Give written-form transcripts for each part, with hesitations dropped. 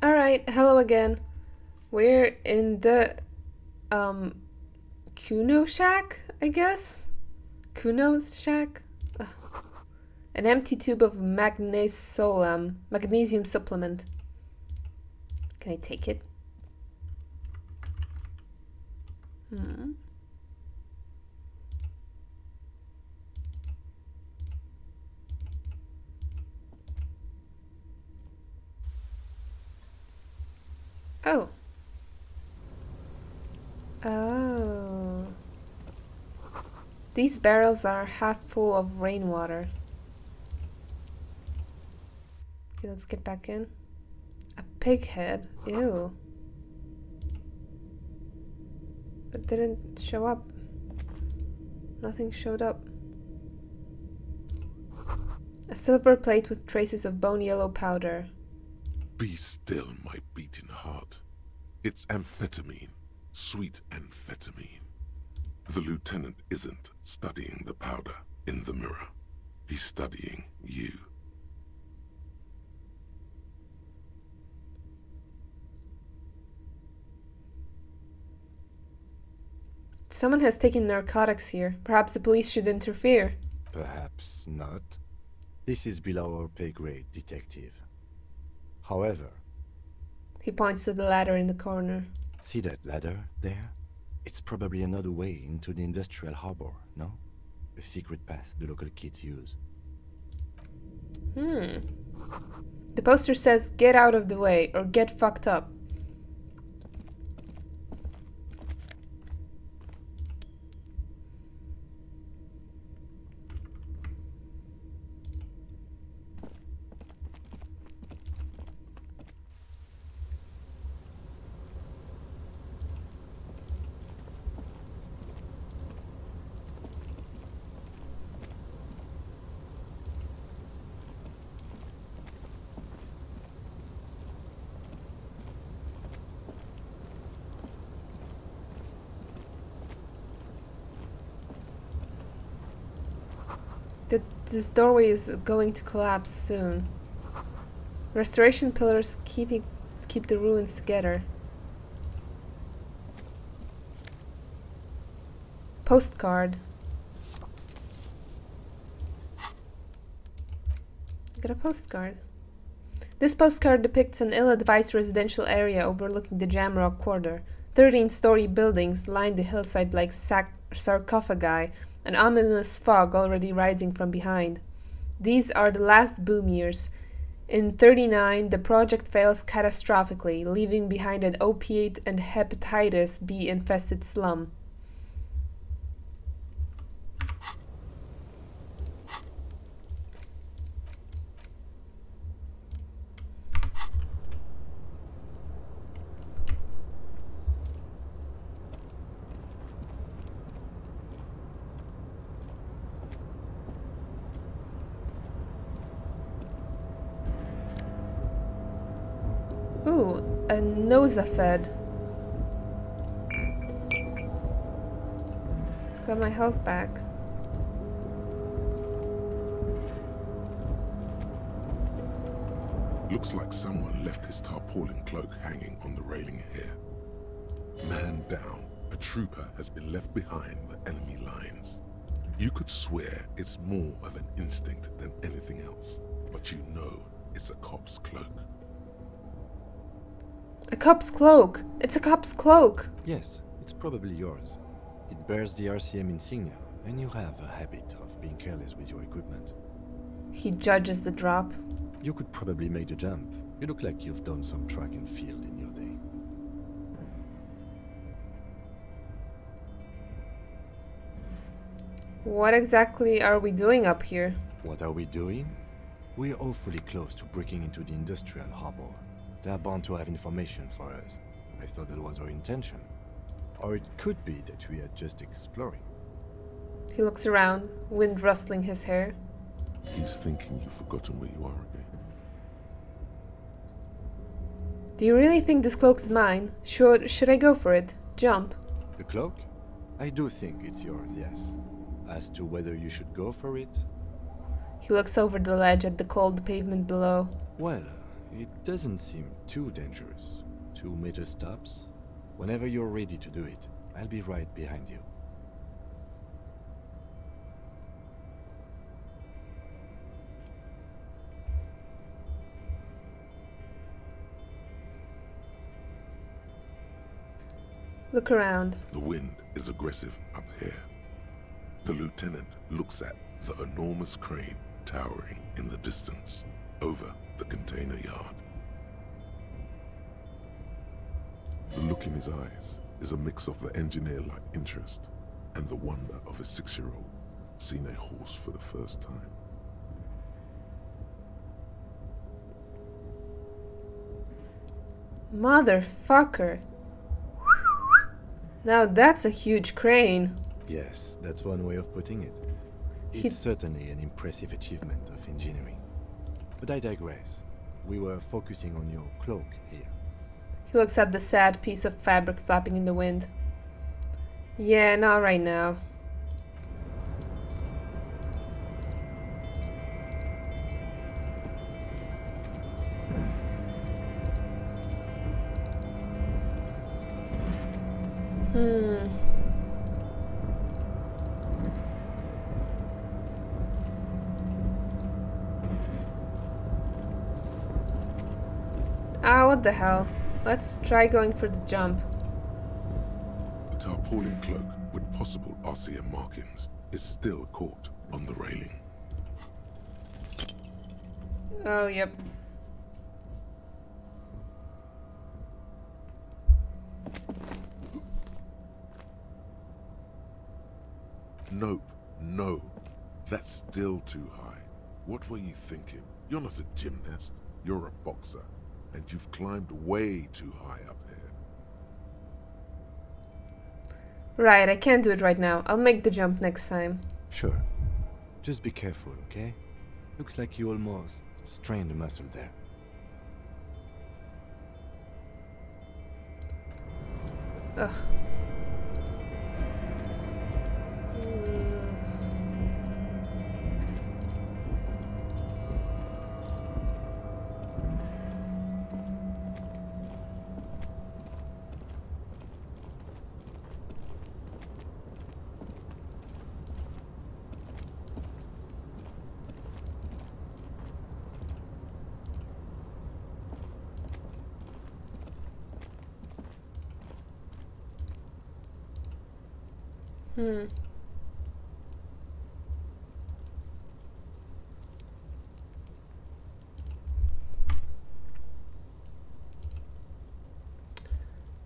Alright, hello again. We're in the, Kuno shack, I guess? Kuno's shack? Ugh. An empty tube of magnesium supplement. Can I take it? Oh. Oh. These barrels are half full of rainwater. Okay, let's get back in. A pig head. Ew. It didn't show up. Nothing showed up. A silver plate with traces of bone yellow powder. Be still, my beating heart. It's amphetamine. Sweet amphetamine. The lieutenant isn't studying the powder in the mirror. He's studying you. Someone has taken narcotics here. Perhaps the police should interfere. Perhaps not. This is below our pay grade, detective. However... He points to the ladder in the corner. See that ladder there? It's probably another way into the industrial harbor, no? A secret path the local kids use. The poster says, "Get out of the way," or "Get fucked up." This doorway is going to collapse soon. Restoration pillars keep the ruins together. Postcard. I got a postcard. This postcard depicts an ill-advised residential area overlooking the Jamrock Quarter. 13-story buildings line the hillside like sarcophagi, an ominous fog already rising from behind. These are the last boom years. In 39, the project fails catastrophically, leaving behind an opiate and hepatitis B-infested slum. Ooh, a nosafed. Got my health back. Looks like someone left his tarpaulin cloak hanging on the railing here. Man down, a trooper has been left behind the enemy lines. You could swear it's more of an instinct than anything else, but you know it's a cop's cloak. A cop's cloak! It's a cop's cloak! Yes, it's probably yours. It bears the RCM insignia, and you have a habit of being careless with your equipment. He judges the drop. You could probably make the jump. You look like you've done some track and field in your day. What exactly are we doing up here? What are we doing? We're awfully close to breaking into the industrial harbor. They're bound to have information for us. I thought that was our intention. Or it could be that we are just exploring. He looks around, wind rustling his hair. He's thinking you've forgotten where you are again. Do you really think this cloak is mine? Should I go for it? Jump. The cloak? I do think it's yours, yes. As to whether you should go for it? He looks over the ledge at the cold pavement below. Well, It doesn't seem too dangerous. 2 major stops. Whenever you're ready to do it, I'll be right behind you. Look around. The wind is aggressive up here. The lieutenant looks at the enormous crane towering in the distance over the container yard. The look in his eyes is a mix of the engineer-like interest and the wonder of a 6-year-old seeing a horse for the first time. Motherfucker. Now that's a huge crane. Yes, that's one way of putting it. It's certainly an impressive achievement of engineering. But I digress. We were focusing on your cloak here. He looks at the sad piece of fabric flapping in the wind. Yeah, not right now. Ah, what the hell? Let's try going for the jump. The tarpaulin cloak with possible RCM markings is still caught on the railing. Oh, yep. Nope, no. That's still too high. What were you thinking? You're not a gymnast. You're a boxer. And you've climbed way too high up here. Right, I can't do it right now. I'll make the jump next time. Sure. Just be careful, okay? Looks like you almost strained a muscle there. Ugh.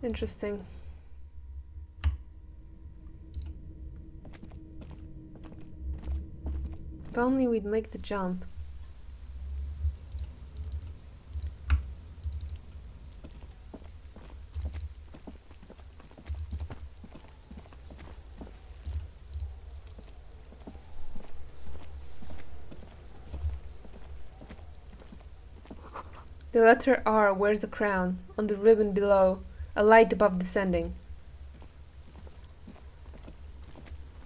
Interesting. If only we'd make the jump. The letter R wears a crown. On the ribbon below, a light above descending.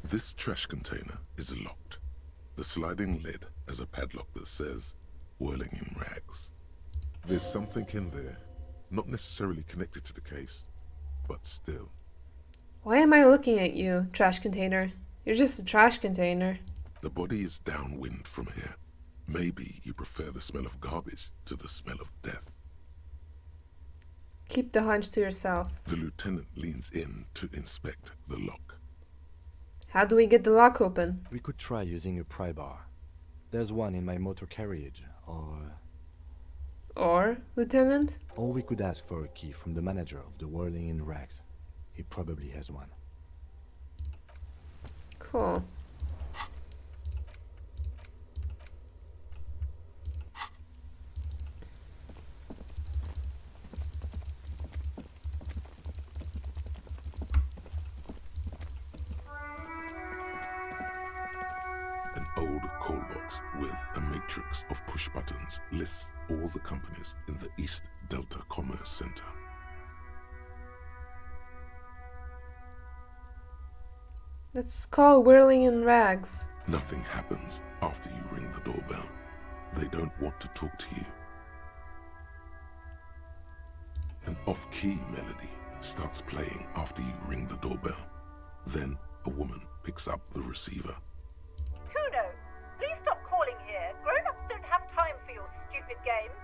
This trash container is locked. The sliding lid has a padlock that says, Whirling in rags. There's something in there, not necessarily connected to the case, but still. Why am I looking at you, trash container? You're just a trash container. The body is downwind from here. Maybe you prefer the smell of garbage to the smell of death. Keep the hunch to yourself. The lieutenant leans in to inspect the lock. How do we get the lock open? We could try using a pry bar. There's one in my motor carriage, Or, Lieutenant? Or we could ask for a key from the manager of the Whirling in Rags. He probably has one. Cool. An old call box with a matrix of push buttons lists all the companies in the East Delta Commerce Center. Let's call Whirling in Rags. Nothing happens after you ring the doorbell. They don't want to talk to you. off-key melody starts playing after you ring the doorbell. Then a woman picks up the receiver. Kuno, please stop calling here. Grown-ups don't have time for your stupid games.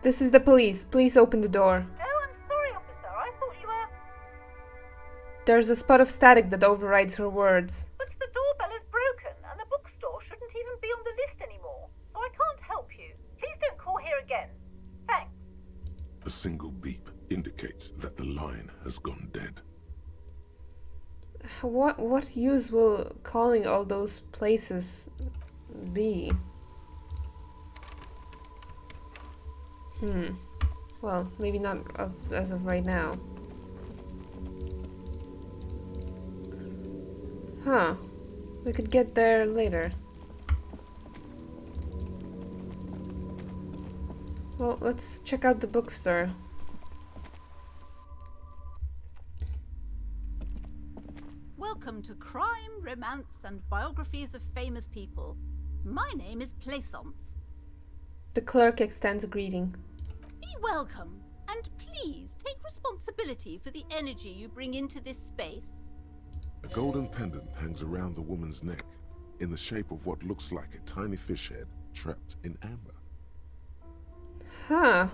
This is the police. Please open the door. Oh, I'm sorry, officer. I thought you were... There's a spot of static that overrides her words. But the doorbell is broken, and the bookstore shouldn't even be on the list anymore. So I can't help you. Please don't call here again. Thanks. A single beep indicates that the line has gone dead. What use will calling all those places be? Well, maybe not as of right now. Huh. We could get there later. Well, let's check out the bookstore. Welcome to Crime, Romance, and Biographies of Famous People. My name is Plaisance. The clerk extends a greeting. Be welcome, and please take responsibility for the energy you bring into this space. A golden pendant hangs around the woman's neck in the shape of what looks like a tiny fish head trapped in amber. Huh.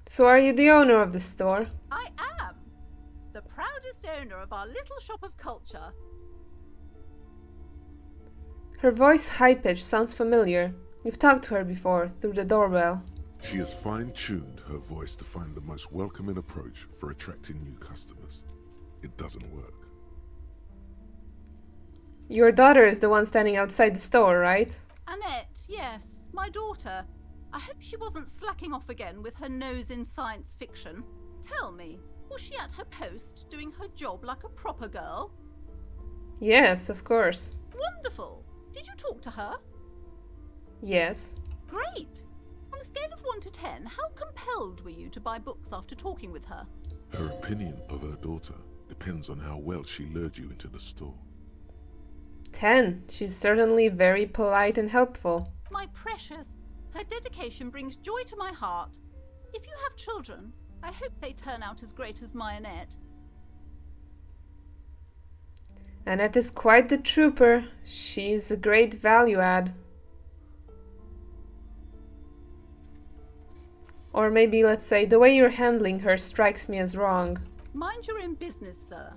So are you the owner of the store? I am the proudest owner of our little shop of culture. Her voice, high-pitched, sounds familiar. You've talked to her before, through the doorbell. She has fine-tuned her voice to find the most welcoming approach for attracting new customers. It doesn't work. Your daughter is the one standing outside the store, right? Annette, yes, my daughter. I hope she wasn't slacking off again with her nose in science fiction. Tell me, was she at her post doing her job like a proper girl? Yes, of course. Wonderful! Did you talk to her? Yes. Great! On a scale of 1 to 10, how compelled were you to buy books after talking with her? Her opinion of her daughter depends on how well she lured you into the store. 10. She's certainly very polite and helpful. My precious, her dedication brings joy to my heart. If you have children, I hope they turn out as great as my Annette. Annette is quite the trooper. She's a great value add. Or maybe, let's say, the way you're handling her strikes me as wrong. Mind your own business, sir.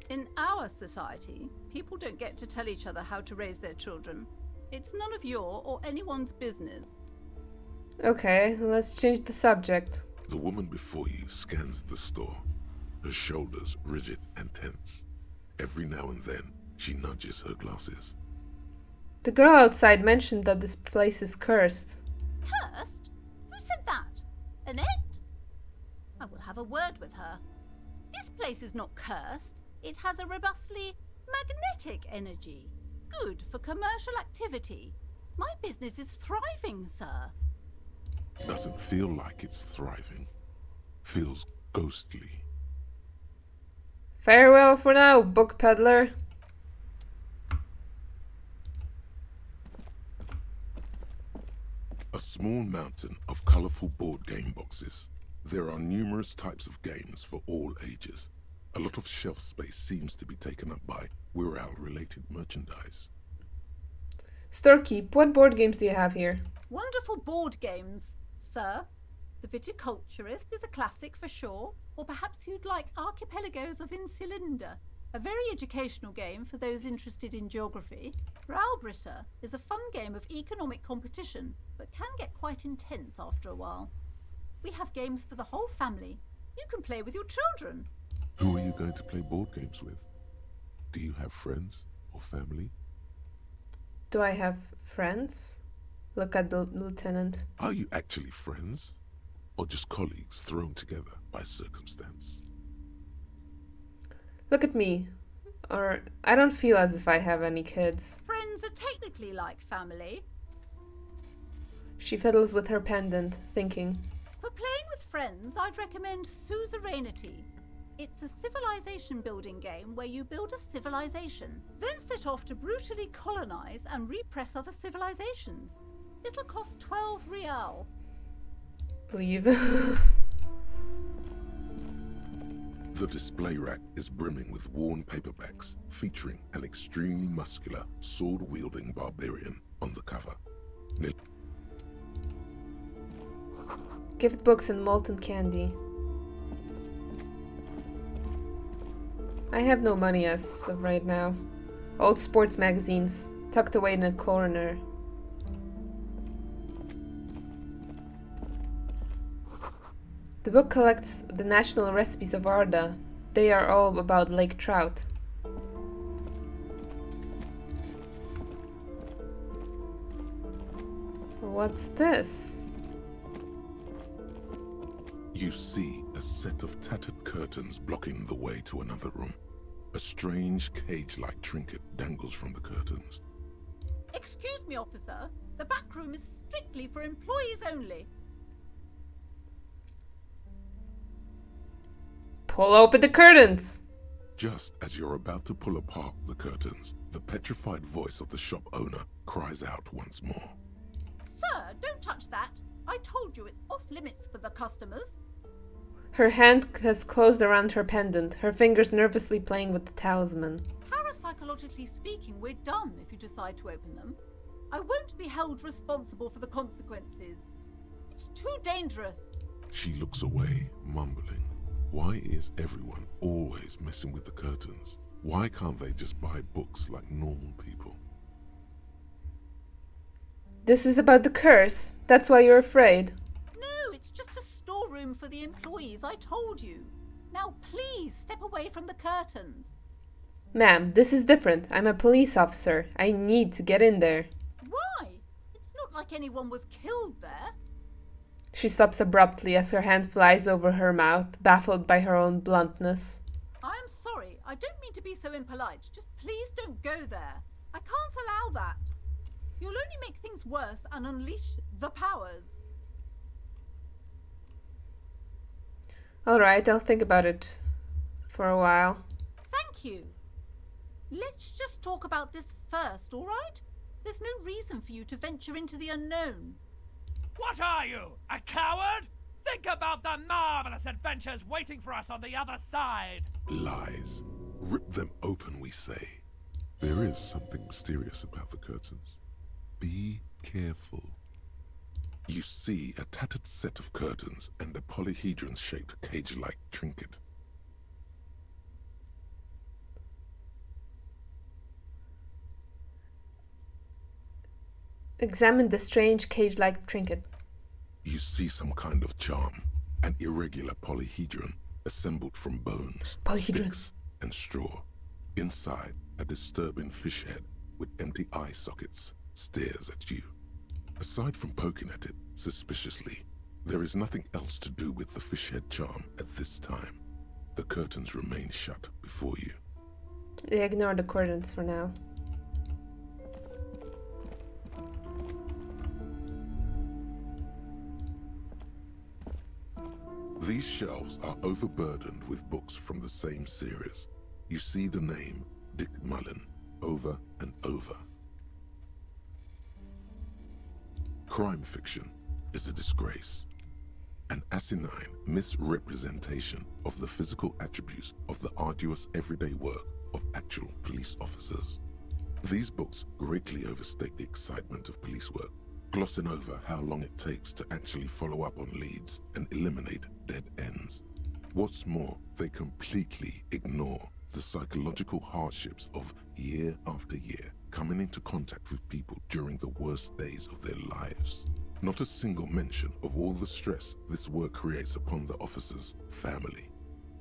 In our society, people don't get to tell each other how to raise their children. It's none of your or anyone's business. Okay, let's change the subject. The woman before you scans the store, her shoulders rigid and tense. Every now and then, she nudges her glasses. The girl outside mentioned that this place is cursed. Cursed? Who said that? Annette? I will have a word with her. This place is not cursed. It has a robustly magnetic energy. Good for commercial activity. My business is thriving, sir. Doesn't feel like it's thriving. Feels ghostly. Farewell for now, book peddler. A small mountain of colorful board game boxes. There are numerous types of games for all ages. A lot of shelf space seems to be taken up by Whirling-related merchandise. Storekeep, what board games do you have here? Wonderful board games, sir. The Viticulturist is a classic for sure, or perhaps you'd like Archipelagos of Insulinda, a very educational game for those interested in geography. Raubritter is a fun game of economic competition, but can get quite intense after a while. We have games for the whole family. You can play with your children. Who are you going to play board games with? Do you have friends or family? Do I have friends? Look at the lieutenant. Are you actually friends? Or just colleagues thrown together by circumstance? Look at me. Or I don't feel as if I have any kids. Friends are technically like family. She fiddles with her pendant, thinking. For playing with friends, I'd recommend Suzerainty. It's a civilization building game where you build a civilization, then set off to brutally colonize and repress other civilizations. It'll cost 12 real. Leave. The display rack is brimming with worn paperbacks featuring an extremely muscular, sword-wielding barbarian on the cover. Gift books and molten candy. I have no money as of right now. Old sports magazines, tucked away in a corner. The book collects the national recipes of Arda. They are all about lake trout. What's this? You see a set of tattered curtains blocking the way to another room. A strange cage-like trinket dangles from the curtains. Excuse me, officer. The back room is strictly for employees only. Pull open the curtains! Just as you're about to pull apart the curtains, the petrified voice of the shop owner cries out once more. Sir, don't touch that. I told you it's off limits for the customers. Her hand has closed around her pendant, her fingers nervously playing with the talisman. Parapsychologically speaking, we're dumb if you decide to open them. I won't be held responsible for the consequences. It's too dangerous. She looks away, mumbling. Why is everyone always messing with the curtains? Why can't they just buy books like normal people? This is about the curse. That's why you're afraid. No, it's just a storeroom for the employees, I told you. Now please step away from the curtains. Ma'am, this is different. I'm a police officer. I need to get in there. Why? It's not like anyone was killed there. She stops abruptly as her hand flies over her mouth, baffled by her own bluntness. I'm sorry, I don't mean to be so impolite. Just please don't go there. I can't allow that. You'll only make things worse and unleash the powers. Alright, I'll think about it for a while. Thank you. Let's just talk about this first, all right? There's no reason for you to venture into the unknown. What are you, a coward? Think about the marvelous adventures waiting for us on the other side. Lies. Rip them open, we say. There is something mysterious about the curtains. Be careful. You see a tattered set of curtains and a polyhedron-shaped cage-like trinket. Examine the strange cage-like trinket. You see some kind of charm, an irregular polyhedron assembled from bones, Polyhedron. sticks, and straw. Inside, a disturbing fish head with empty eye sockets stares at you. Aside from poking at it suspiciously, there is nothing else to do with the fish head charm at this time. The curtains remain shut before you. Ignore the curtains for now. These shelves are overburdened with books from the same series. You see the name Dick Mullen over and over. Crime fiction is a disgrace, an asinine misrepresentation of the physical attributes of the arduous everyday work of actual police officers. These books greatly overstate the excitement of police work, glossing over how long it takes to actually follow up on leads and eliminate dead ends. What's more, they completely ignore the psychological hardships of year after year coming into contact with people during the worst days of their lives. Not a single mention of all the stress this work creates upon the officer's family.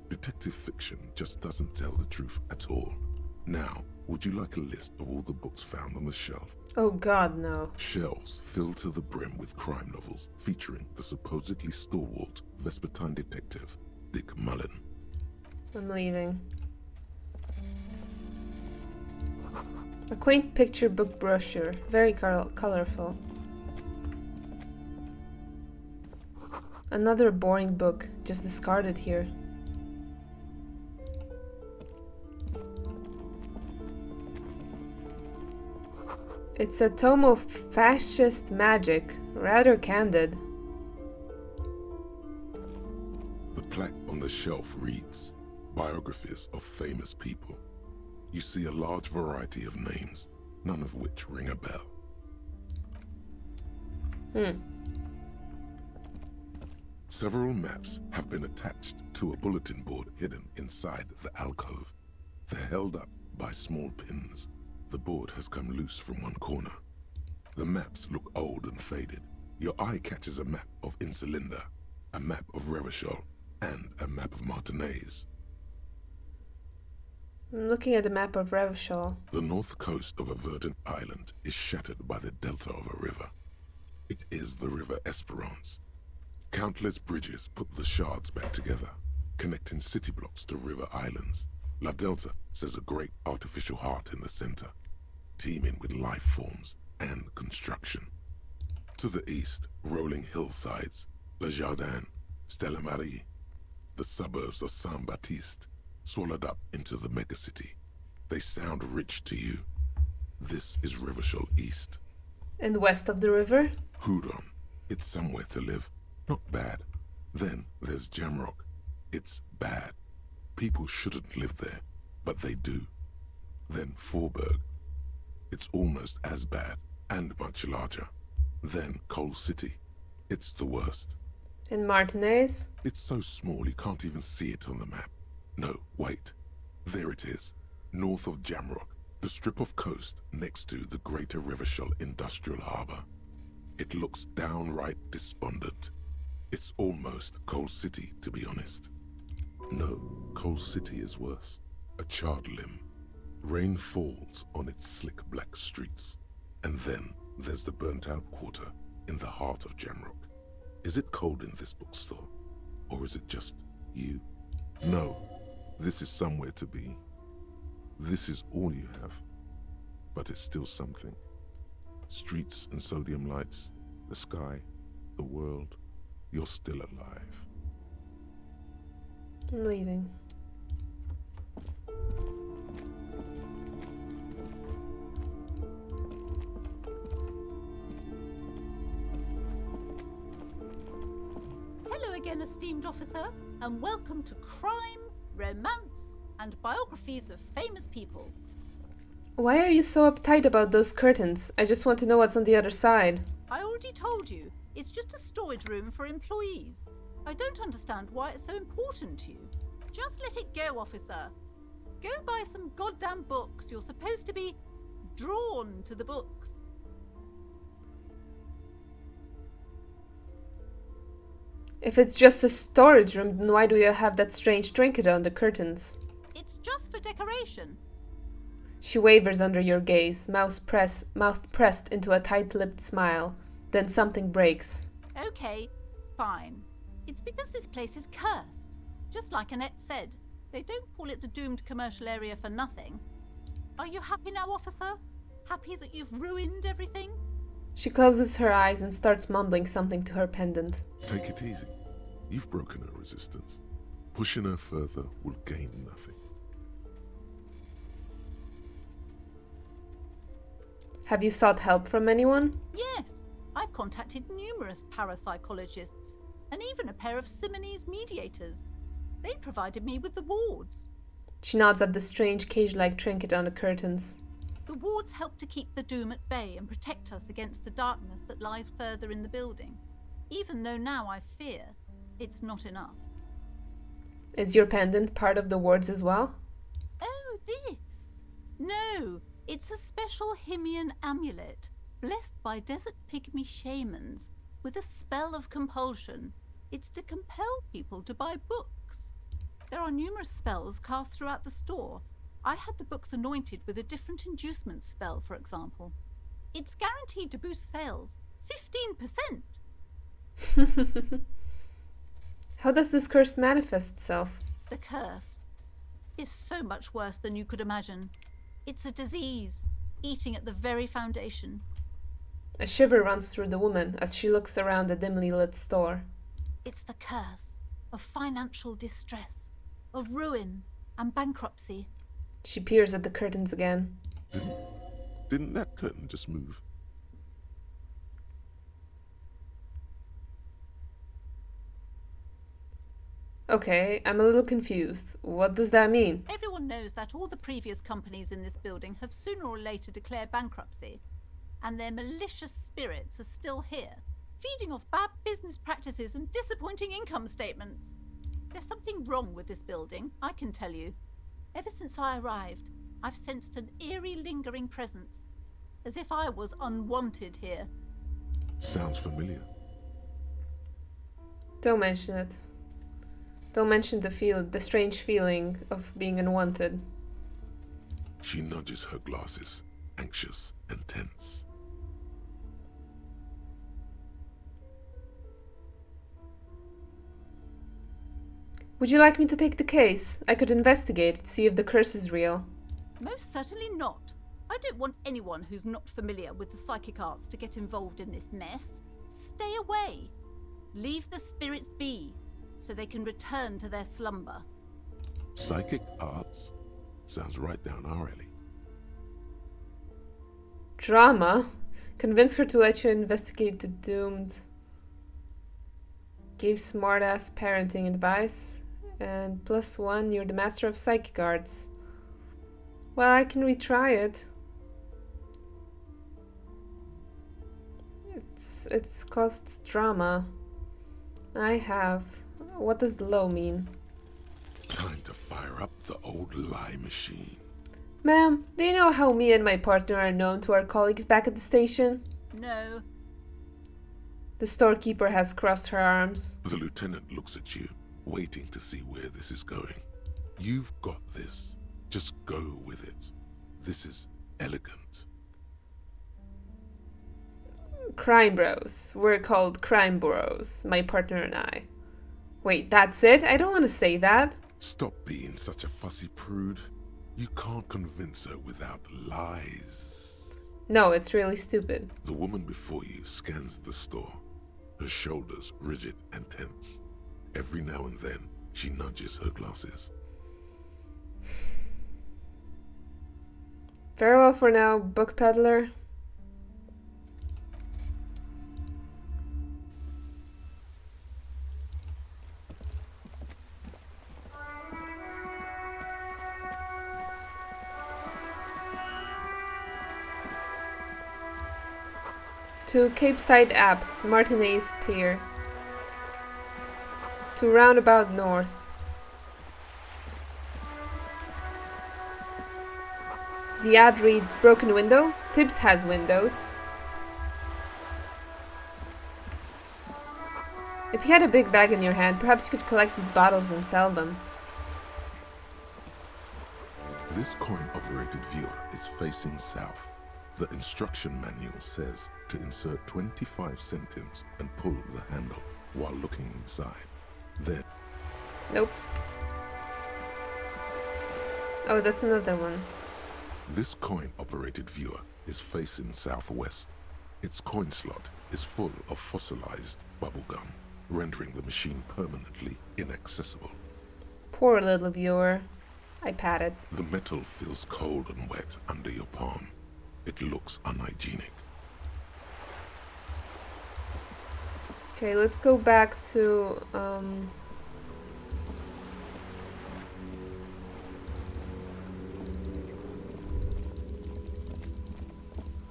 Detective fiction just doesn't tell the truth at all. Now, would you like a list of all the books found on the shelf? Oh god, no. Shelves filled to the brim with crime novels featuring the supposedly stalwart Vespertine detective, Dick Mullen. I'm leaving. A quaint picture book brochure, very colorful. Another boring book, just discarded here. It's a tome of fascist magic, rather candid. The plaque on the shelf reads, Biographies of Famous People. You see a large variety of names, none of which ring a bell. Several maps have been attached to a bulletin board hidden inside the alcove. They're held up by small pins. The board has come loose from one corner. The maps look old and faded. Your eye catches a map of Insulinda, a map of Revachol, and a map of Martinez. I'm looking at the map of Revachol. The north coast of a verdant island is shattered by the delta of a river. It is the River Esperance. Countless bridges put the shards back together, connecting city blocks to river islands. La Delta says a great artificial heart in the center, teeming with life forms and construction. To the east, rolling hillsides, Le Jardin, Stella Marie, the suburbs of Saint-Baptiste, swallowed up into the megacity. They sound rich to you. This is Revachol East. And west of the river? Huron. It's somewhere to live. Not bad. Then there's Jamrock. It's bad. People shouldn't live there, but they do. Then Forberg. It's almost as bad, and much larger. Then Coal City. It's the worst. And Martinez? It's so small you can't even see it on the map. No, wait. There it is. North of Jamrock. The strip of coast next to the Greater Revachol Industrial Harbor. It looks downright despondent. It's almost Coal City, to be honest. No, Coal City is worse. A charred limb. Rain falls on its slick black streets. And then there's the burnt-out quarter in the heart of Jamrock. Is it cold in this bookstore? Or is it just you? No, this is somewhere to be. This is all you have. But it's still something. Streets and sodium lights, the sky, the world. You're still alive. I'm leaving. Hello again, esteemed officer, and welcome to Crime, Romance, and Biographies of Famous People. Why are you so uptight about those curtains? I just want to know what's on the other side. I already told you, it's just a storage room for employees. I don't understand why it's so important to you. Just let it go, officer. Go buy some goddamn books. You're supposed to be drawn to the books. If it's just a storage room, then why do you have that strange trinket on the curtains? It's just for decoration. She wavers under your gaze, mouth pressed into a tight-lipped smile. Then something breaks. Okay, fine. It's because this place is cursed. Just like Annette said, they don't call it the doomed commercial area for nothing. Are you happy now, officer? Happy that you've ruined everything? She closes her eyes and starts mumbling something to her pendant. Take it easy. You've broken her resistance. Pushing her further will gain nothing. Have you sought help from anyone? Yes, I've contacted numerous parapsychologists and even a pair of Simonese mediators. They provided me with the wards. She nods at the strange cage-like trinket on the curtains. The wards help to keep the doom at bay and protect us against the darkness that lies further in the building, even though now I fear it's not enough. Is your pendant part of the wards as well? Oh, this? No, it's a special Himian amulet, blessed by desert pygmy shamans, with a spell of compulsion. It's to compel people to buy books. There are numerous spells cast throughout the store. I had the books anointed with a different inducement spell, for example. It's guaranteed to boost sales 15%. How does this curse manifest itself? The curse is so much worse than you could imagine. It's a disease, eating at the very foundation. A shiver runs through the woman as she looks around the dimly lit store. It's the curse of financial distress, of ruin and bankruptcy. She peers at the curtains again. Didn't that curtain just move? Okay, I'm a little confused. What does that mean? Everyone knows that all the previous companies in this building have sooner or later declared bankruptcy, and their malicious spirits are still here, feeding off bad business practices and disappointing income statements. There's something wrong with this building, I can tell you. Ever since I arrived, I've sensed an eerie lingering presence, as if I was unwanted here. Sounds familiar. Don't mention it. Don't mention the strange feeling of being unwanted. She nudges her glasses, anxious and tense. Would you like me to take the case? I could investigate, see if the curse is real. Most certainly not. I don't want anyone who's not familiar with the psychic arts to get involved in this mess. Stay away. Leave the spirits be, so they can return to their slumber. Psychic arts? Sounds right down our alley. Drama? Convince her to let you investigate the doomed. Gave smart-ass parenting advice. And +1, you're the master of psychic arts. Well, I can retry it. It's caused drama. I have. What does the low mean? Time to fire up the old lie machine. Ma'am, do you know how me and my partner are known to our colleagues back at the station? No. The storekeeper has crossed her arms. The lieutenant looks at you, waiting to see where this is going. You've got this. Just go with it. This is elegant. Crime bros. We're called crime bros, my partner and I. Wait, that's it? I don't want to say that. Stop being such a fussy prude. You can't convince her without lies. No, it's really stupid. The woman before you scans the store, her shoulders rigid and tense. Every now and then, she nudges her glasses. Farewell for now, book peddler. To Cape Side Apts, Martinez Pier. To Roundabout North. The ad reads, broken window. Tibbs has windows. If you had a big bag in your hand, perhaps you could collect these bottles and sell them. This coin-operated viewer is facing south. The instruction manual says to insert 25 centimes and pull the handle while looking inside. Then... Nope. Oh, that's another one. This coin-operated viewer is facing southwest. Its coin slot is full of fossilized bubblegum, rendering the machine permanently inaccessible. Poor little viewer. I patted. The metal feels cold and wet under your palm. It looks unhygienic. Okay, let's go back to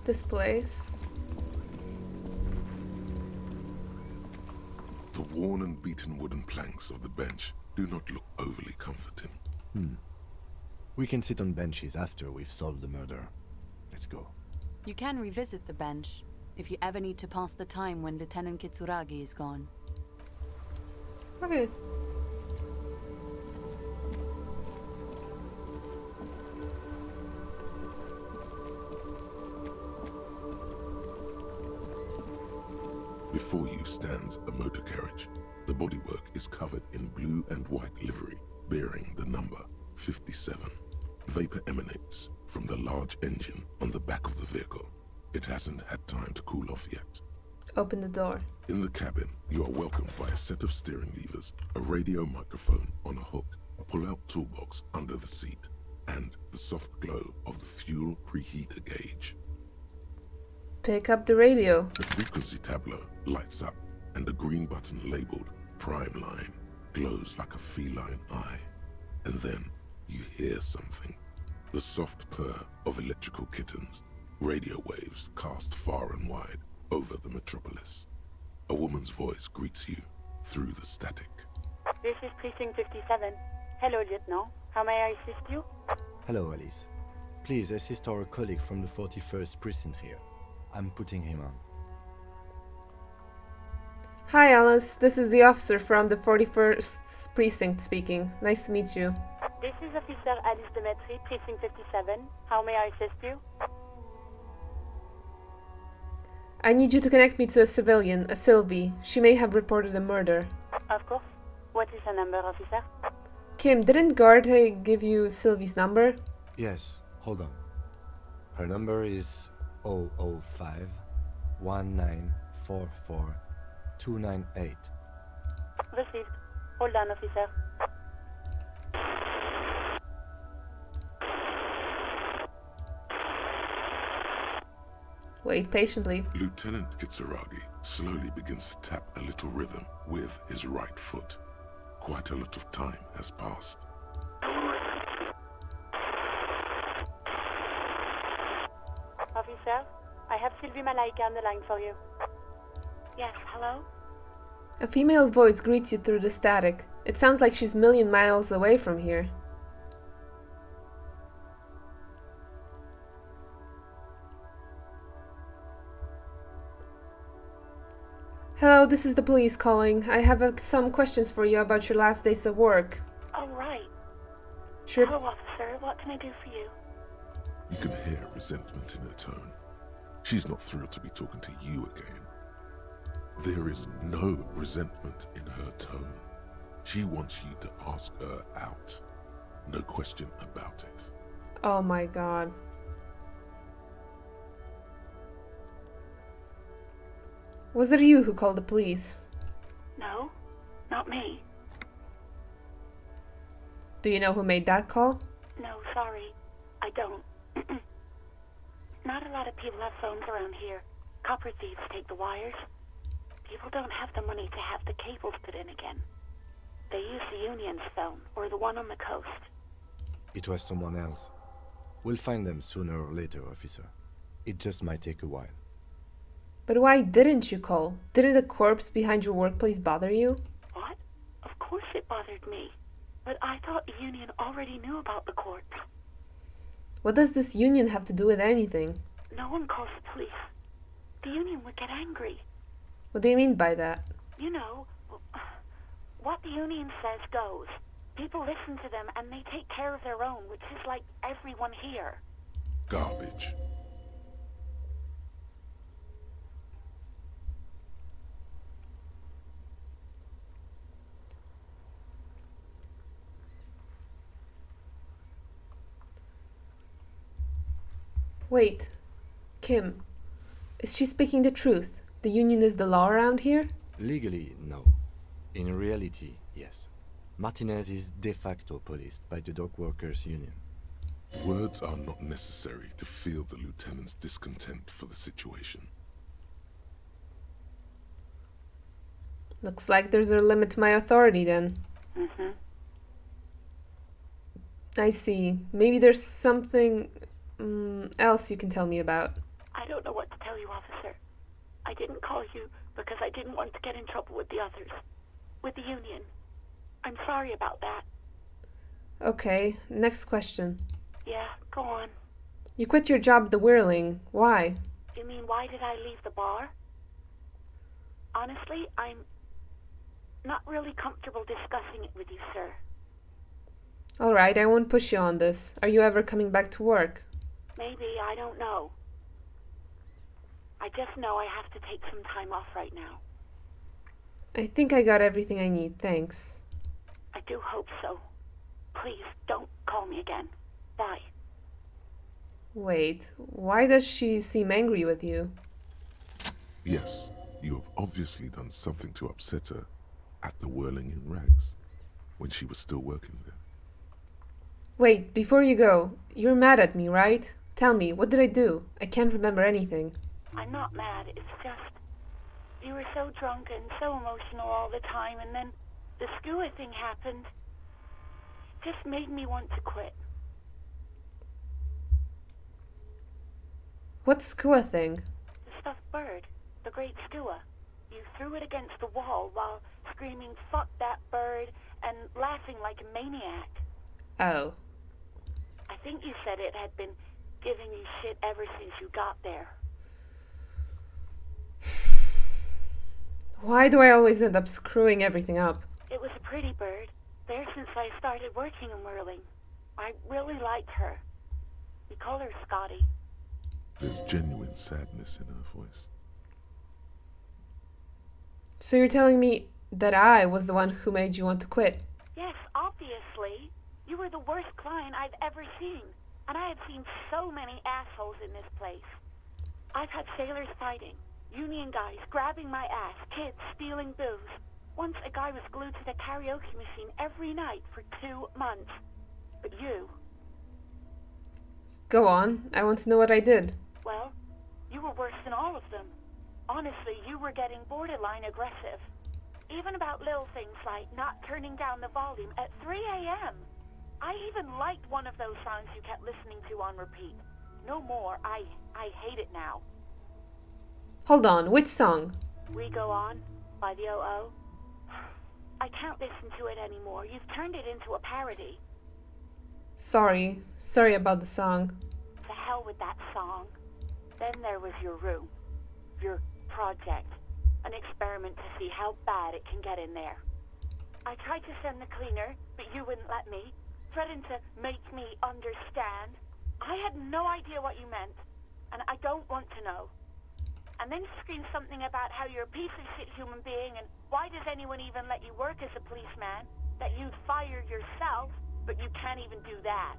this place. The worn and beaten wooden planks of the bench do not look overly comforting. We can sit on benches after we've solved the murder. Let's go. You can revisit the bench if you ever need to pass the time when Lieutenant Kitsuragi is gone. Okay. Before you stands a motor carriage. The bodywork is covered in blue and white livery, bearing the number 57. Vapor emanates from the large engine on the back of the vehicle. It hasn't had time to cool off yet. Open the door. In the cabin, you are welcomed by a set of steering levers, a radio microphone on a hook, a pull-out toolbox under the seat, and the soft glow of the fuel preheater gauge. Pick up the radio. The frequency tableau lights up, and the green button labeled Prime Line glows like a feline eye. And then you hear something. The soft purr of electrical kittens. Radio waves cast far and wide over the metropolis. A woman's voice greets you through the static. This is Precinct 57. Hello, Lieutenant. How may I assist you? Hello, Alice. Please assist our colleague from the 41st precinct here. I'm putting him on. Hi Alice, this is the officer from the 41st precinct speaking. Nice to meet you. This is Officer Alice Demetri, Precinct 57. How may I assist you? I need you to connect me to a civilian, a Sylvie. She may have reported a murder. Of course. What is her number, officer? Kim, didn't Garte give you Sylvie's number? Yes, hold on. Her number is 005 1944 298. Received. Hold on, officer. Wait patiently. Lieutenant Kitsuragi slowly begins to tap a little rhythm with his right foot. Quite a lot of time has passed. Officer, I have Sylvie Malaika on the line for you. Yes, hello? A female voice greets you through the static. It sounds like she's a million miles away from here. Hello, this is the police calling. I have some questions for you about your last days of work. Oh, right. Sure. Hello, officer. What can I do for you? You can hear resentment in her tone. She's not thrilled to be talking to you again. There is no resentment in her tone. She wants you to ask her out. No question about it. Oh my god. Was it you who called the police? No, not me. Do you know who made that call? No, sorry. I don't. Not a lot of people have phones around here. Copper thieves take the wires. People don't have the money to have the cables put in again. They use the Union's phone, or the one on the coast. It was someone else. We'll find them sooner or later, officer. It just might take a while. But why didn't you call? Didn't the corpse behind your workplace bother you? What? Of course it bothered me. But I thought the Union already knew about the corpse. What does this union have to do with anything? No one calls the police. The Union would get angry. What do you mean by that? You know, what the Union says goes. People listen to them and they take care of their own, which is like everyone here. Garbage. Wait. Kim. Is she speaking the truth? The union is the law around here? Legally, no. In reality, yes. Martinez is de facto policed by the dock workers' union. Words are not necessary to feel the lieutenant's discontent for the situation. Looks like there's a limit to my authority then. Mm-hmm. I see. Maybe there's something else you can tell me about. I don't know what to tell you, officer. I didn't call you because I didn't want to get in trouble with the others. With the Union. I'm sorry about that. Okay, next question. Yeah, go on. You quit your job at the Whirling. Why? You mean why did I leave the bar? Honestly, I'm not really comfortable discussing it with you, sir. Alright, I won't push you on this. Are you ever coming back to work? Maybe, I don't know. I just know I have to take some time off right now. I think I got everything I need, thanks. I do hope so. Please, don't call me again. Bye. Wait, why does she seem angry with you? Yes, you have obviously done something to upset her at the Whirling in rags, when she was still working there. Wait, before you go, you're mad at me, right? Tell me, what did I do? I can't remember anything. I'm not mad, it's just... You were so drunk and so emotional all the time, and then the skua thing happened. It just made me want to quit. What skua thing? The stuffed bird, the great skua. You threw it against the wall while screaming, "Fuck that bird," and laughing like a maniac. Oh. I think you said it had been giving you shit ever since you got there. Why do I always end up screwing everything up? It was a pretty bird. There since I started working in Whirling. I really liked her. We call her Scotty. There's genuine sadness in her voice. So you're telling me that I was the one who made you want to quit? Yes, obviously. You were the worst client I've ever seen. And I have seen so many assholes in this place. I've had sailors fighting, union guys grabbing my ass, kids stealing booze. Once a guy was glued to the karaoke machine every night for 2 months. But you... Go on, I want to know what I did. Well, you were worse than all of them. Honestly, you were getting borderline aggressive. Even about little things like not turning down the volume at 3 a.m. I even liked one of those songs you kept listening to on repeat. No more. I hate it now. Hold on, which song? We Go On by the OO. I can't listen to it anymore. You've turned it into a parody. Sorry about the song. To hell with that song. Then there was your room. Your project. An experiment to see how bad it can get in there. I tried to send the cleaner, but you wouldn't let me. Threatened to make me understand. I had no idea what you meant, and I don't want to know. And then you screamed something about how you're a piece of shit human being, and why does anyone even let you work as a policeman? That you'd fire yourself, but you can't even do that.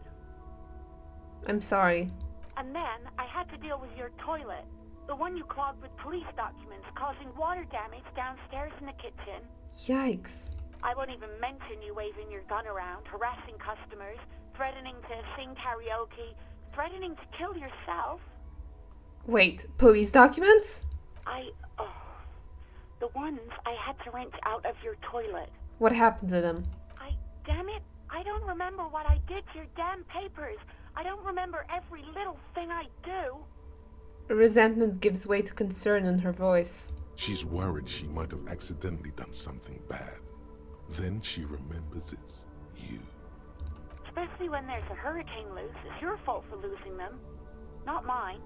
I'm sorry. And then I had to deal with your toilet. The one you clogged with police documents, causing water damage downstairs in the kitchen. Yikes. I won't even mention you waving your gun around, harassing customers, threatening to sing karaoke, threatening to kill yourself. Wait, police documents? The ones I had to rent out of your toilet. What happened to them? Damn it, I don't remember what I did to your damn papers. I don't remember every little thing I do. Resentment gives way to concern in her voice. She's worried she might have accidentally done something bad. Then she remembers it's you. Especially when there's a hurricane loose. It's your fault for losing them, not mine.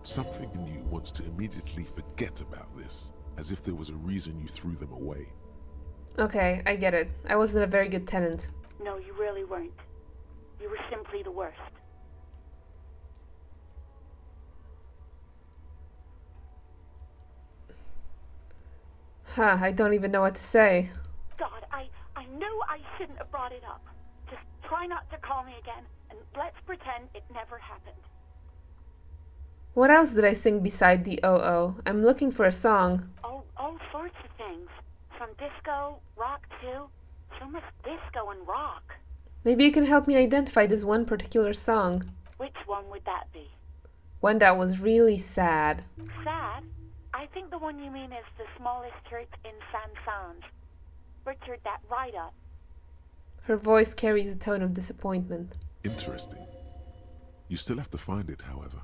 Something in you wants to immediately forget about this, as if there was a reason you threw them away. Okay, I get it. I wasn't a very good tenant. No, you really weren't. You were simply the worst. I don't even know what to say. God, I knew I shouldn't have brought it up. Just try not to call me again, and let's pretend it never happened. What else did I sing beside the OO? I'm looking for a song. Oh, all sorts of things. From disco, rock too. So much disco and rock. Maybe you can help me identify this one particular song. Which one would that be? One that was really sad. Sad? I think the one you mean is the smallest church in Saint-Saëns. Butchered that right up. Her voice carries a tone of disappointment. Interesting. You still have to find it, however.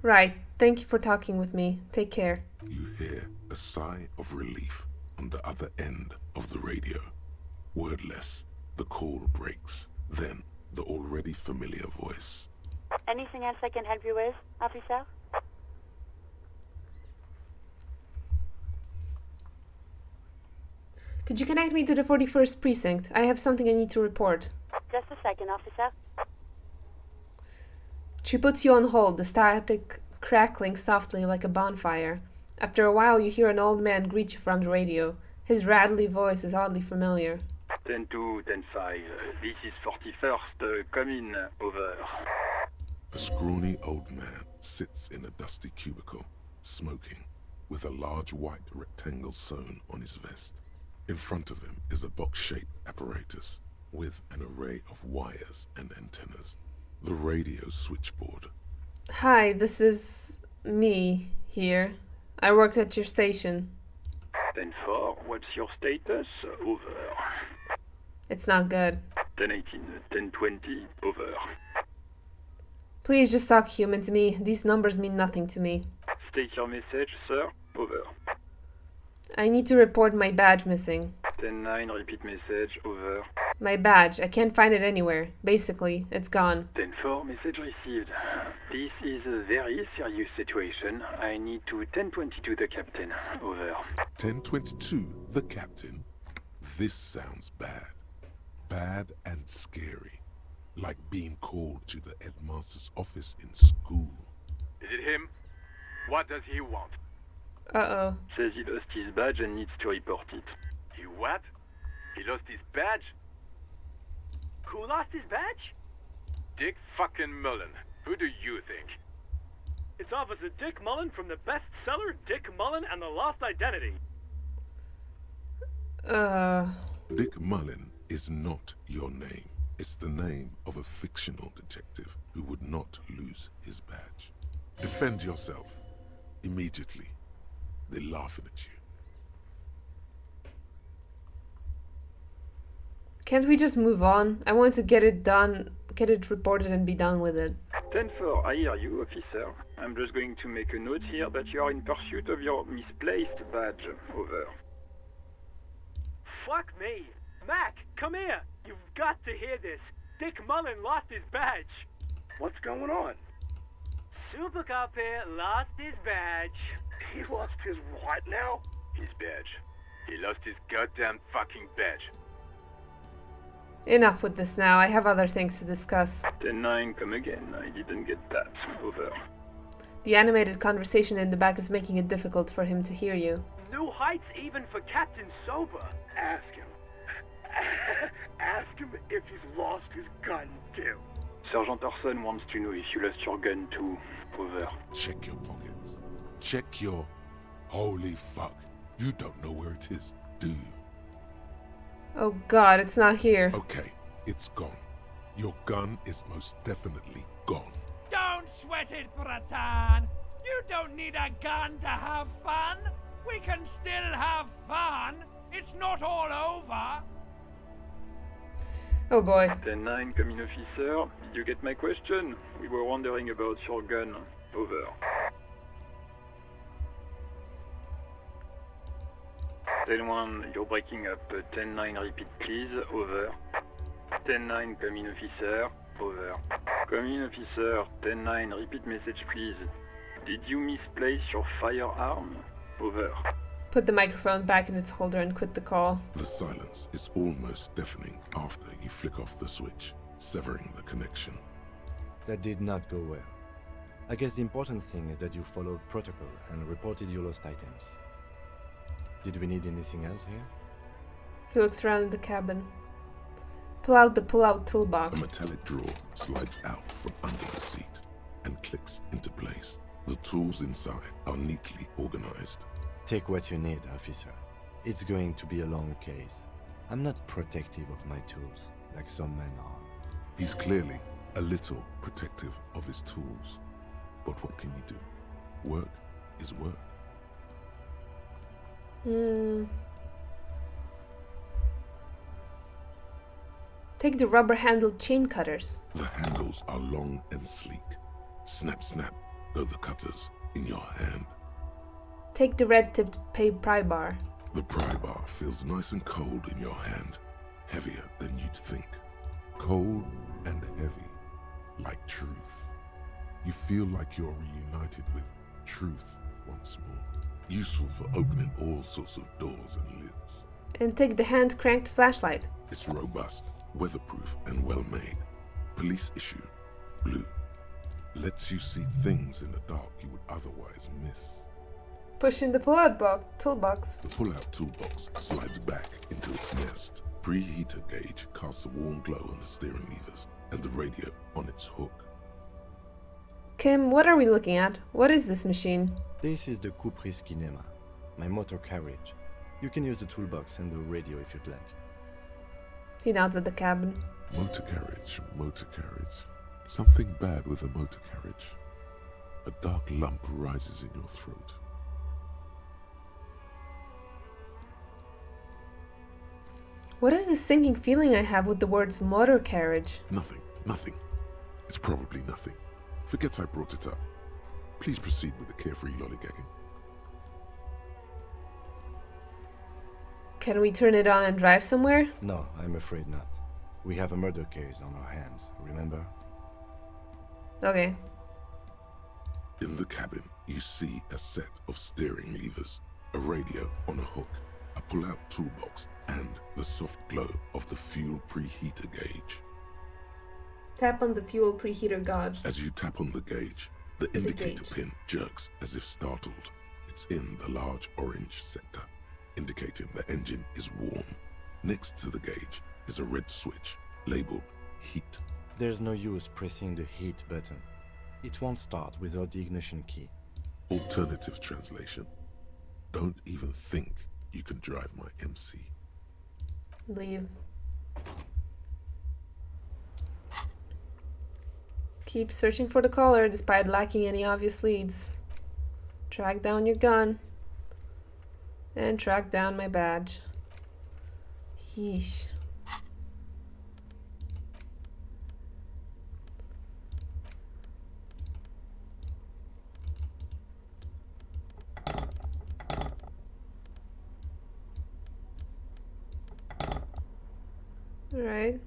Right. Thank you for talking with me. Take care. You hear a sigh of relief on the other end of the radio. Wordless, the call breaks. Then, the already familiar voice. Anything else I can help you with, officer? Could you connect me to the 41st precinct? I have something I need to report. Just a second, officer. She puts you on hold, the static crackling softly like a bonfire. After a while, you hear an old man greet you from the radio. His rattly voice is oddly familiar. 10-2, 10-5. This is 41st. Come in. Over. A scrawny old man sits in a dusty cubicle, smoking, with a large white rectangle sewn on his vest. In front of him is a box-shaped apparatus with an array of wires and antennas. The radio switchboard. Hi, this is me here. I worked at your station. 10-4, what's your status? Over. It's not good. 10-18, 10-20, over. Please just talk human to me. These numbers mean nothing to me. State your message, sir. Over. I need to report my badge missing. 10-9, repeat message. Over. My badge. I can't find it anywhere. Basically, it's gone. 10-4, message received. This is a very serious situation. I need to 10-22 the captain. Over. 1022, the captain. This sounds bad. Bad and scary. Like being called to the headmaster's office in school. Is it him? What does he want? Uh-oh. Says he lost his badge and needs to report it. He what? He lost his badge? Who lost his badge? Dick fucking Mullen. Who do you think? It's Officer Dick Mullen from the bestseller Dick Mullen and the Lost Identity. Dick Mullen is not your name. It's the name of a fictional detective who would not lose his badge. Defend yourself. Immediately. They're laughing at you. Can't we just move on? I want to get it done, get it reported and be done with it. 10-4, I hear you, officer. I'm just going to make a note here that you are in pursuit of your misplaced badge. Over. Fuck me. Mac, come here. You've got to hear this. Dick Mullen lost his badge. What's going on? Super Cop here lost his badge. He lost his what now? His badge. He lost his goddamn fucking badge. Enough with this now. I have other things to discuss. 10-9, come again. I didn't get that. Over. The animated conversation in the back is making it difficult for him to hear you. New heights even for Captain Sober. Ask him. Ask him if he's lost his gun too. Sergeant Orson wants to know if you lost your gun too. Over. Check your pockets. Check your... Holy fuck. You don't know where it is, do you? Oh god, it's not here. Okay, it's gone. Your gun is most definitely gone. Don't sweat it, Bratan. You don't need a gun to have fun. We can still have fun. It's not all over. Oh boy. 10-9, come in, officer. Did you get my question? We were wondering about your gun. Over. 10-1, you're breaking up. 10-9, repeat please. Over. 10-9, come in, officer. Over. Come in, officer. 10-9, repeat message please. Did you misplace your firearm? Over. Put the microphone back in its holder and quit the call. The silence is almost deafening after you flick off the switch, severing the connection. That did not go well. I guess the important thing is that you followed protocol and reported your lost items. Did we need anything else here? He looks around the cabin. Pull out the pull-out A toolbox. metallic drawer slides out from under the seat and clicks into place. The tools inside are neatly organized. Take what you need, officer. It's going to be a long case. I'm not protective of my tools, like some men are. He's clearly a little protective of his tools. But what can you do? Work is work. Take the rubber-handled chain cutters. The handles are long and sleek. Snap, snap, go the cutters in your hand. Take the red-tipped pry bar. The pry bar feels nice and cold in your hand, heavier than you'd think. Cold and heavy, like truth. You feel like you're reunited with truth once more. Useful for opening all sorts of doors and lids. And take the hand-cranked flashlight. It's robust, weatherproof, and well-made. Police issue, blue. Lets you see things in the dark you would otherwise miss. Push in the pull-out toolbox. The pull-out toolbox slides back into its nest. Preheater gauge casts a warm glow on the steering levers and the radio on its hook. Kim, what are we looking at? What is this machine? This is the Kupris Kinema, my motor carriage. You can use the toolbox and the radio if you'd like. He nods at the cabin. Motor carriage, motor carriage. Something bad with a motor carriage. A dark lump rises in your throat. What is this sinking feeling I have with the words motor carriage? Nothing. It's probably nothing. Forget I brought it up. Please proceed with the carefree lollygagging. Can we turn it on and drive somewhere? No, I'm afraid not. We have a murder case on our hands, remember? Okay. In the cabin, you see a set of steering levers, a radio on a hook, a pull-out toolbox, and the soft glow of the fuel preheater gauge. Tap on the fuel preheater gauge. As you tap on the gauge, the indicator pin jerks as if startled. It's in the large orange sector, indicating the engine is warm. Next to the gauge is a red switch labeled heat. There's no use pressing the heat button. It won't start without the ignition key. Alternative translation. Don't even think you can drive my MC. Leave. Keep searching for the caller despite lacking any obvious leads. Track down your gun. And track down my badge. Yeesh. Alright.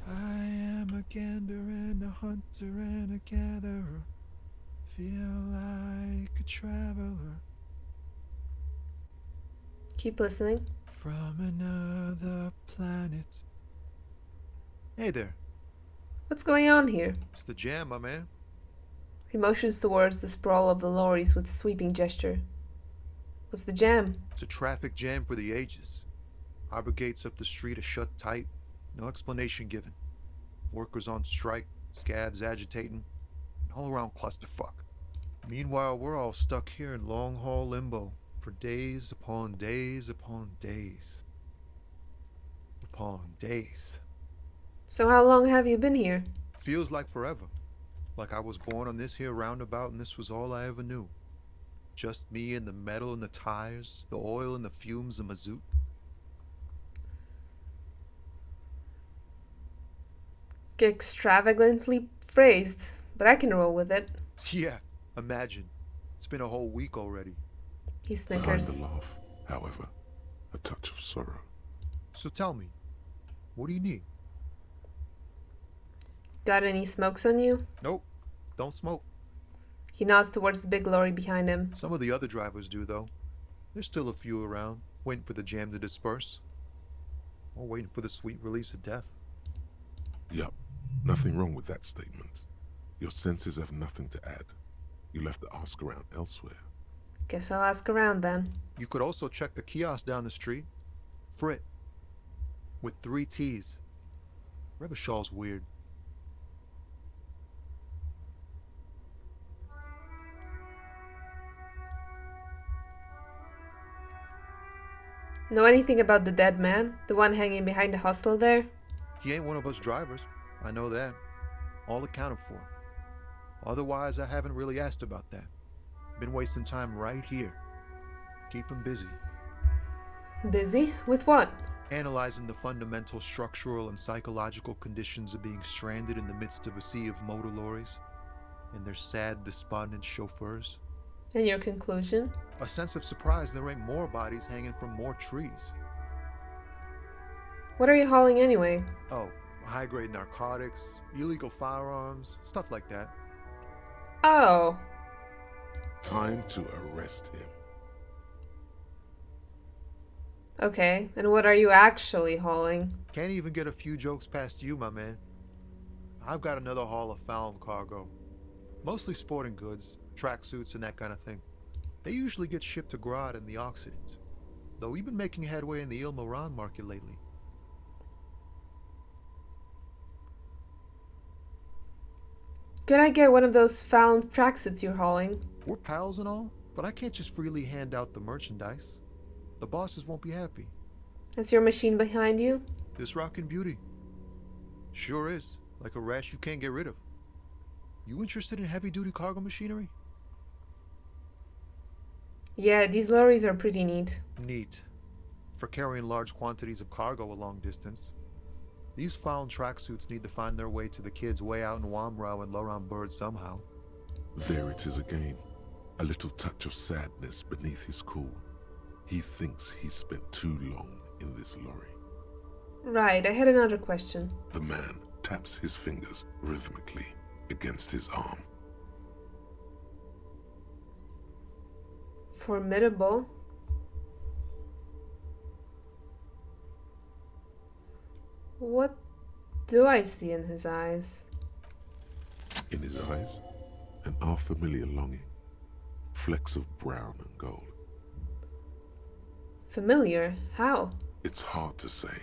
I am a gander and a hunter and a gatherer. Feel like a traveler Keep listening. from another planet. Hey there, What's going on here? it's the jam, my man. He motions towards the sprawl of the lorries with a sweeping gesture. What's the jam? It's a traffic jam for the ages. Harbor gates up the street are shut tight, no explanation given. Workers on strike, scabs agitating, an all-around clusterfuck. Meanwhile, we're all stuck here in long-haul limbo for days upon days upon days. Upon days. So how long have you been here? Feels like forever. Like I was born on this here roundabout and this was all I ever knew. Just me and the metal and the tires, the oil and the fumes of mazout. Extravagantly phrased, but I can roll with it. Yeah, imagine. It's been a whole week already. He Behind snickers. the laugh, however, a touch of sorrow. So tell me, what do you need? Got any smokes on you? Nope, don't smoke. He nods towards the big lorry behind him. Some of the other drivers do, though. There's still a few around, waiting for the jam to disperse. Or waiting for the sweet release of death. Yup, nothing wrong with that statement. Your senses have nothing to add. You left the ask around elsewhere. Guess I'll ask around then. You could also check the kiosk down the street. Frit. With 3 T's. Rebishaw's weird. Know anything about the dead man? The one hanging behind the hostel there? He ain't one of us drivers. I know that. All accounted for. Otherwise, I haven't really asked about that. Been wasting time right here. Keep him busy. Busy? With what? Analyzing the fundamental structural and psychological conditions of being stranded in the midst of a sea of motor lorries and their sad, despondent chauffeurs. And your conclusion? A sense of surprise there ain't more bodies hanging from more trees. What are you hauling anyway? Oh, high-grade narcotics, illegal firearms, stuff like that. Oh. Time to arrest him. Okay, and what are you actually hauling? Can't even get a few jokes past you, my man. I've got another haul of found cargo. Mostly sporting goods, tracksuits and that kind of thing. They usually get shipped to Grad in the Occident. Though we've been making headway in the Il Moran market lately. Could I get one of those found tracksuits you're hauling? We're pals and all, But I can't just freely hand out the merchandise. The bosses won't be happy. Is your machine behind you? This rockin' beauty. Sure is. Like a rash you can't get rid of. You interested in heavy-duty cargo machinery? Yeah, these lorries are pretty neat. Neat. For carrying large quantities of cargo a long distance. These found tracksuits need to find their way to the kids way out in Wamrau and Loran Bird somehow. There it is again. A little touch of sadness beneath his cool. He thinks he's spent too long in this lorry. Right, I had another question. The man taps his fingers rhythmically against his arm. Formidable. What do I see in his eyes? In his eyes, an unfamiliar longing. Flecks of brown and gold. Familiar? How? It's hard to say.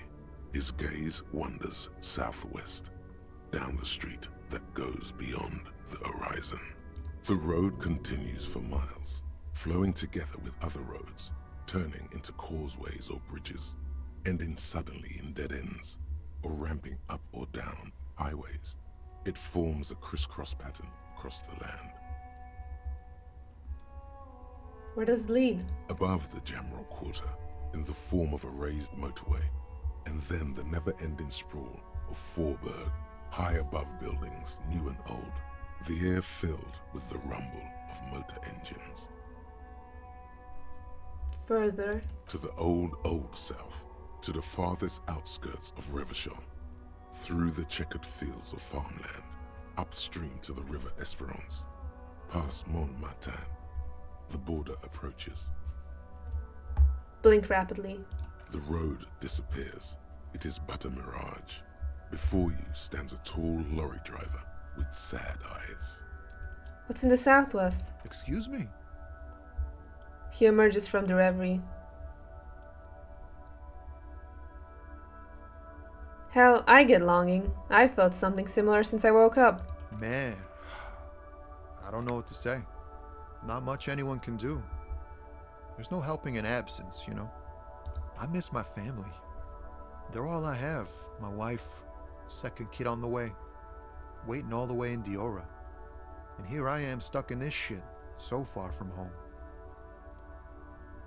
His gaze wanders southwest, down the street that goes beyond the horizon. The road continues for miles, flowing together with other roads, turning into causeways or bridges, ending suddenly in dead ends, or ramping up or down highways. It forms a crisscross pattern across the land. Where does it lead? Above the Jamrock Quarter, in the form of a raised motorway, and then the never-ending sprawl of Forburg, high above buildings, new and old, the air filled with the rumble of motor engines. Further. To the old south, to the farthest outskirts of Revachol, through the checkered fields of farmland, upstream to the river Esperance, past Montmartin, the border approaches. Blink rapidly. The road disappears. It is but a mirage. Before you stands a tall lorry driver with sad eyes. What's in the southwest? Excuse me? He emerges from the reverie. Hell, I get longing. I felt something similar since I woke up. Man, I don't know what to say. Not much anyone can do. There's no helping in absence, you know. I miss my family. They're all I have. My wife, second kid on the way, waiting all the way in Diora. And here I am stuck in this shit, so far from home.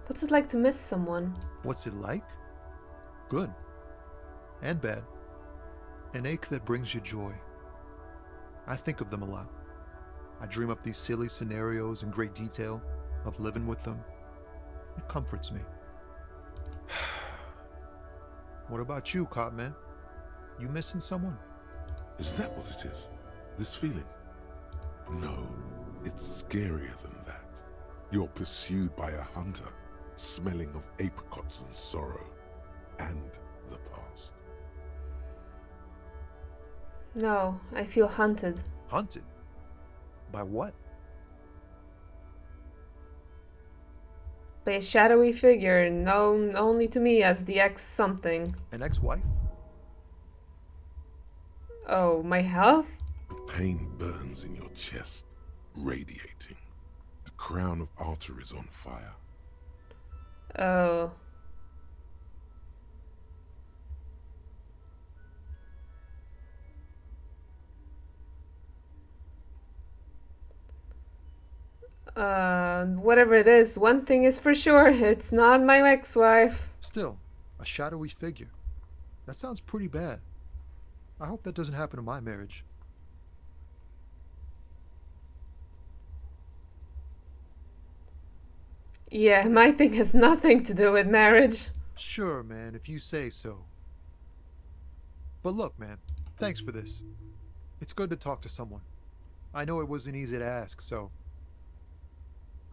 What's it like to miss someone? What's it like? Good. And bad. An ache that brings you joy. I think of them a lot. I dream up these silly scenarios in great detail of living with them. It comforts me. What about you, Copman? You missing someone? Is that what it is? This feeling? No, it's scarier than that. You're pursued by a hunter, smelling of apricots and sorrow, and the past. No, I feel hunted. Hunted? By what? By a shadowy figure known only to me as the ex-something. An ex-wife? Oh, my health? The pain burns in your chest, radiating. A crown of arteries on fire. Oh. Whatever it is, one thing is for sure, it's not my ex-wife. Still, a shadowy figure. That sounds pretty bad. I hope that doesn't happen to my marriage. Yeah, my thing has nothing to do with marriage. Sure, man, if you say so. But look, man, thanks for this. It's good to talk to someone. I know it wasn't easy to ask, so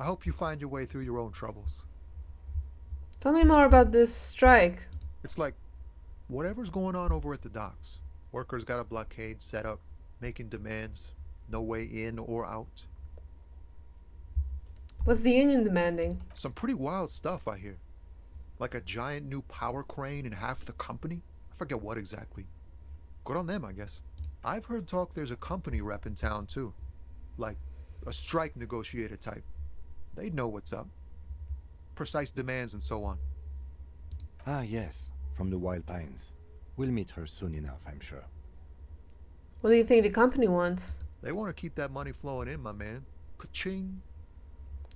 I hope you find your way through your own troubles. Tell me more about this strike. It's like whatever's going on over at the docks. Workers got a blockade set up, making demands, no way in or out. What's the union demanding? Some pretty wild stuff, I hear. Like a giant new power crane in half the company? I forget what exactly. Good on them, I guess. I've heard talk there's a company rep in town, too. Like a strike negotiator type. They'd know what's up. Precise demands and so on. Ah, yes, from the Wild Pines. We'll meet her soon enough, I'm sure. What do you think the company wants? They want to keep that money flowing in, my man. Ka-ching.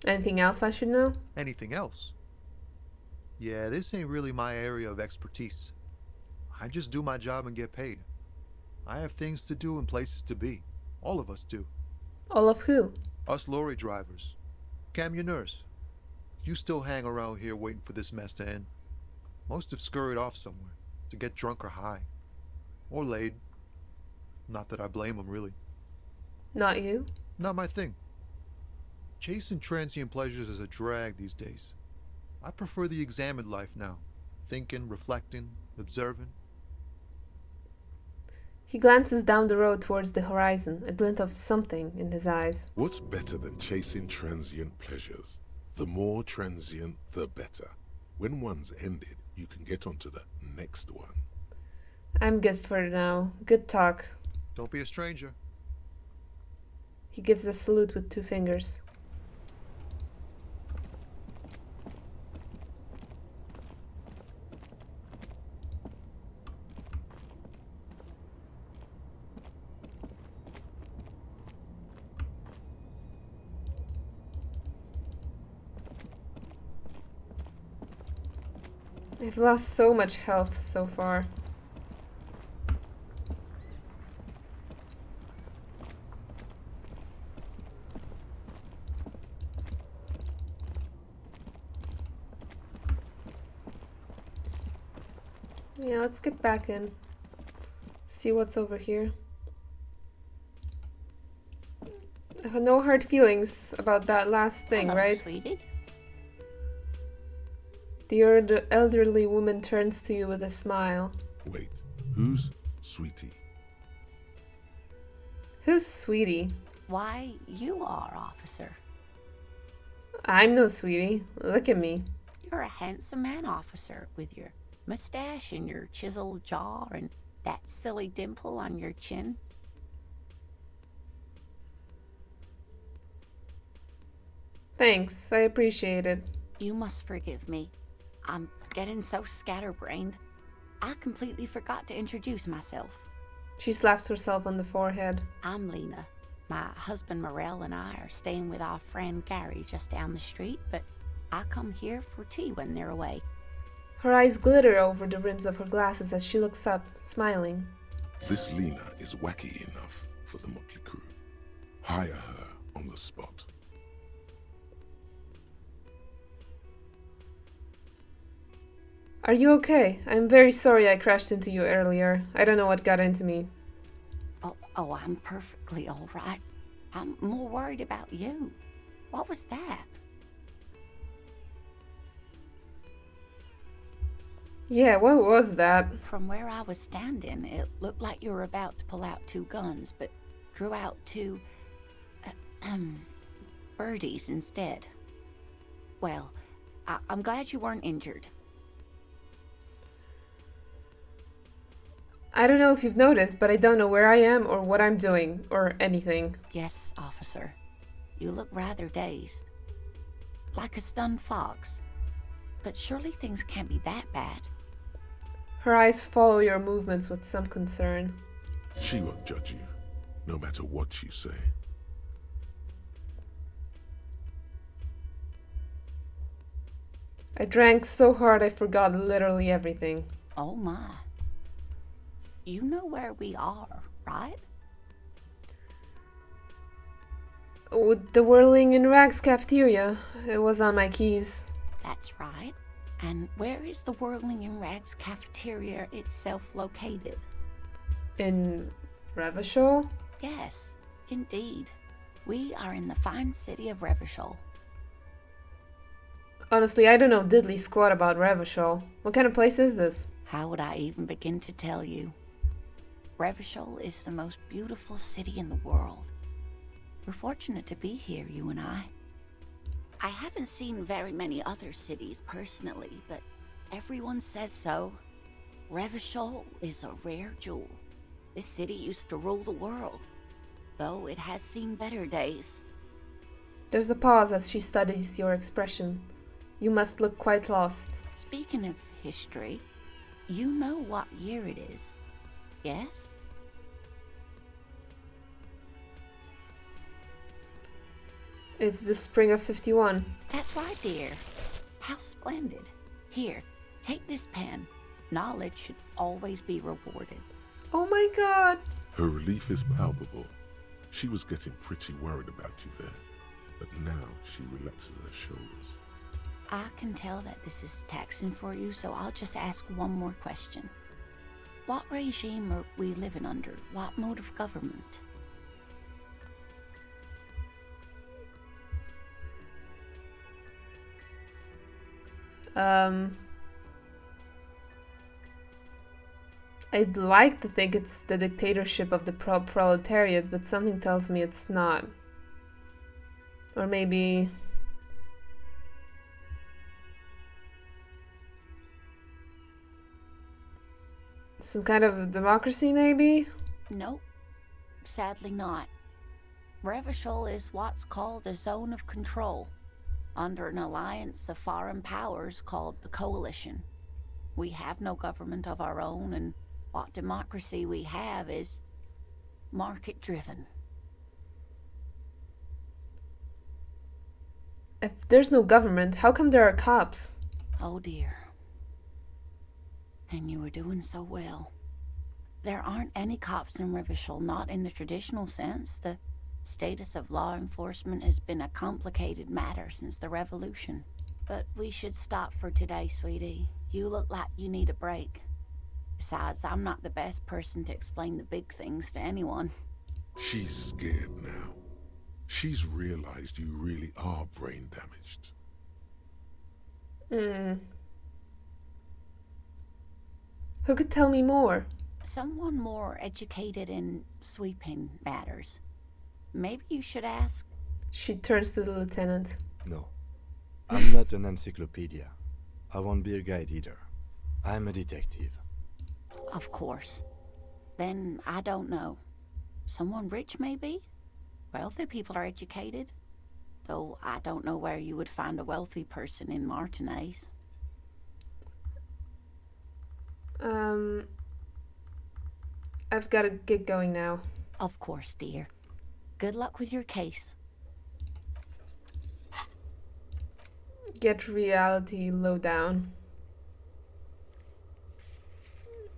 Anything else I should know? Anything else? Yeah, this ain't really my area of expertise. I just do my job and get paid. I have things to do and places to be. All of us do. All of who? Us lorry drivers. Camionneurs. You still hang around here waiting for this mess to end. Most have scurried off somewhere to get drunk or high. Or laid. Not that I blame them, really. Not you? Not my thing. Chasing transient pleasures is a drag these days. I prefer the examined life now. Thinking, reflecting, observing. He glances down the road towards the horizon, a glint of something in his eyes. What's better than chasing transient pleasures? The more transient, the better. When one's ended, you can get onto the next one. I'm good for now. Good talk. Don't be a stranger. He gives a salute with 2 fingers. I've lost so much health so far. Yeah, let's get back in. See what's over here. No hard feelings about that last thing, Hello, right? sweetie. The elderly woman turns to you with a smile. Wait, who's Sweetie? Who's Sweetie? Why, you are, officer. I'm no Sweetie. Look at me. You're a handsome man, officer, with your mustache and your chiseled jaw and that silly dimple on your chin. Thanks, I appreciate it. You must forgive me. I'm getting so scatterbrained. I completely forgot to introduce myself. She slaps herself on the forehead. I'm Lena. My husband Morel and I are staying with our friend Gary just down the street, but I come here for tea when they're away. Her eyes glitter over the rims of her glasses as she looks up, smiling. This Lena is wacky enough for the motley crew. Hire her on the spot. Are you okay? I'm very sorry I crashed into you earlier. I don't know what got into me. Oh, I'm perfectly all right. I'm more worried about you. What was that? Yeah, what was that? From where I was standing, it looked like you were about to pull out 2 guns, but drew out 2 birdies instead. Well, I'm glad you weren't injured. I don't know if you've noticed, but I don't know where I am or what I'm doing, or anything. Yes, officer. You look rather dazed. Like a stunned fox. But surely things can't be that bad. Her eyes follow your movements with some concern. She won't judge you, no matter what you say. I drank so hard I forgot literally everything. Oh my. You know where we are, right? With the Whirling in Rags cafeteria. It was on my keys. That's right. And where is the Whirling in Rags cafeteria itself located? In Revachol? Yes, indeed. We are in the fine city of Revachol. Honestly, I don't know diddly squat about Revachol. What kind of place is this? How would I even begin to tell you? Revachol is the most beautiful city in the world. We're fortunate to be here, you and I. I haven't seen very many other cities personally, but everyone says so. Revachol is a rare jewel. This city used to rule the world, though it has seen better days. There's a pause as she studies your expression. You must look quite lost. Speaking of history, you know what year it is, yes? It's the spring of 51. That's right, dear. How splendid. Here, take this pen. Knowledge should always be rewarded. Oh my god! Her relief is palpable. She was getting pretty worried about you there, but now she relaxes her shoulders. I can tell that this is taxing for you, so I'll just ask one more question. What regime are we living under? What mode of government? I'd like to think it's the dictatorship of the proletariat, but something tells me it's not. Or maybe... some kind of democracy, maybe? Nope. Sadly not. Revachol is what's called a zone of control, under an alliance of foreign powers called the Coalition. We have no government of our own, and what democracy we have is market-driven. If there's no government, how come there are cops? Oh dear. And you were doing so well. There aren't any cops in Revachol, not in the traditional sense. The status of law enforcement has been a complicated matter since the revolution. But we should stop for today, sweetie. You look like you need a break. Besides, I'm not the best person to explain the big things to anyone. She's scared now. She's realized you really are brain damaged. Who could tell me more? Someone more educated in sweeping matters. Maybe you should ask. She turns to the lieutenant. No. I'm not an encyclopedia. I won't be a guide either. I'm a detective. Of course. Then I don't know. Someone rich, maybe? Wealthy people are educated. Though I don't know where you would find a wealthy person in Martinez. I've got to get going now. Of course, dear. Good luck with your case. Get reality low down.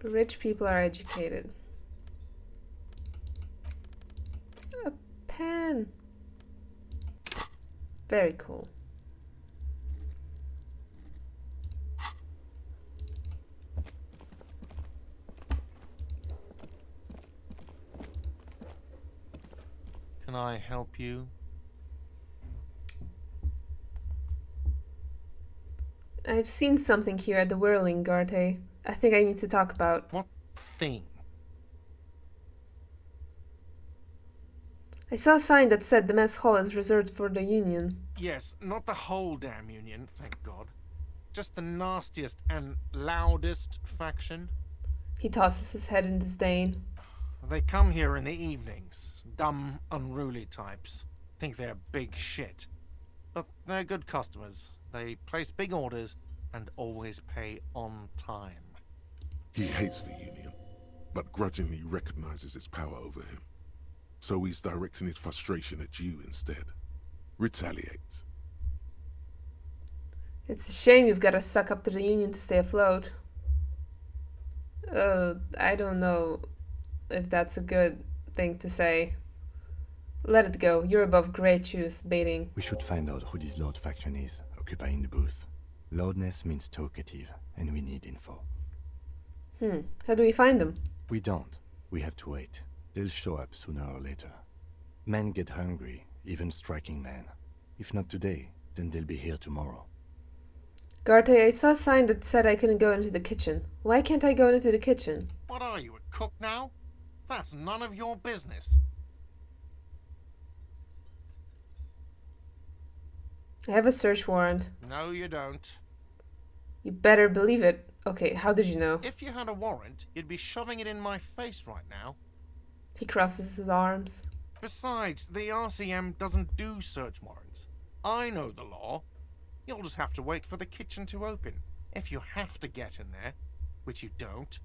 Rich people are educated. A pen. Very cool. Can I help you? I've seen something here at the Whirling, Garte. I think I need to talk about. What thing? I saw a sign that said the mess hall is reserved for the Union. Yes, not the whole damn Union, thank God. Just the nastiest and loudest faction. He tosses his head in disdain. They come here in the evenings. Dumb, unruly types. Think they're big shit. But they're good customers. They place big orders and always pay on time. He hates the Union, but grudgingly recognizes its power over him. So he's directing his frustration at you instead. Retaliate. It's a shame you've got to suck up to the Union to stay afloat. I don't know if that's a good thing to say. Let it go. You're above grey juice baiting. We should find out who this Lord faction is, occupying the booth. Loudness means talkative, and we need info. How do we find them? We don't. We have to wait. They'll show up sooner or later. Men get hungry, even striking men. If not today, then they'll be here tomorrow. Garte, I saw a sign that said I couldn't go into the kitchen. Why can't I go into the kitchen? What are you, a cook now? That's none of your business. I have a search warrant. No, you don't. You better believe it. Okay, how did you know? If you had a warrant, you'd be shoving it in my face right now. He crosses his arms. Besides, the RCM doesn't do search warrants. I know the law. You'll just have to wait for the kitchen to open. If you have to get in there, which you don't.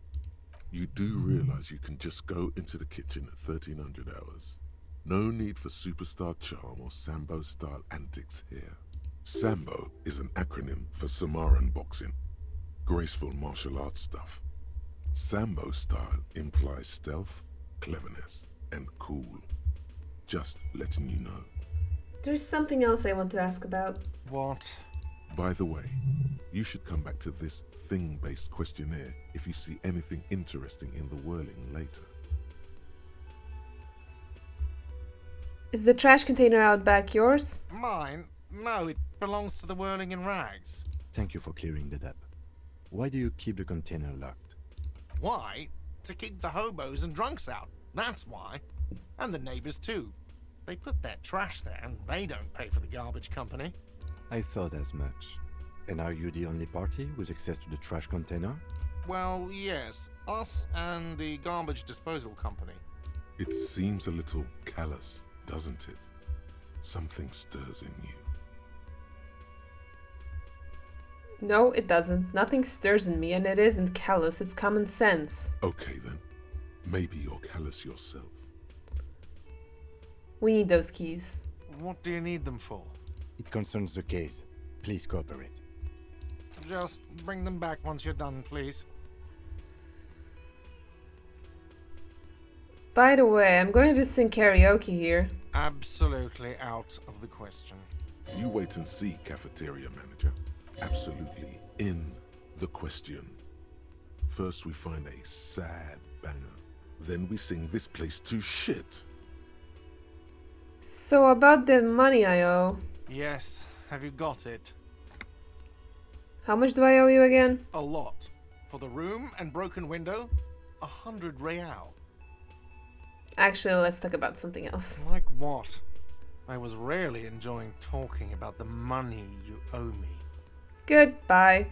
You do realize you can just go into the kitchen at 1300 hours. No need for superstar charm or Sambo-style antics here. Sambo is an acronym for Samaran boxing. Graceful martial arts stuff. Sambo style implies stealth, cleverness, and cool. Just letting you know. There's something else I want to ask about. What? By the way, you should come back to this thing-based questionnaire if you see anything interesting in the Whirling later. Is the trash container out back yours? Mine? No, it belongs to the Whirling in Rags. Thank you for clearing that up. Why do you keep the container locked? Why? To keep the hobos and drunks out. That's why. And the neighbors too. They put their trash there and they don't pay for the garbage company. I thought as much. And are you the only party with access to the trash container? Well, yes. Us and the garbage disposal company. It seems a little callous, doesn't it? Something stirs in you. No, it doesn't. Nothing stirs in me, and it isn't callous, it's common sense. Okay then. Maybe you're callous yourself. We need those keys. What do you need them for? It concerns the case. Please cooperate. Just bring them back once you're done, please. By the way, I'm going to sing karaoke here. Absolutely out of the question. You wait and see, cafeteria manager. Absolutely in the question. First we find a sad banger. Then we sing this place to shit. So about the money I owe. Yes, have you got it? How much do I owe you again? A lot. For the room and broken window, 100 real. Actually, let's talk about something else. Like what? I was really enjoying talking about the money you owe me. Goodbye.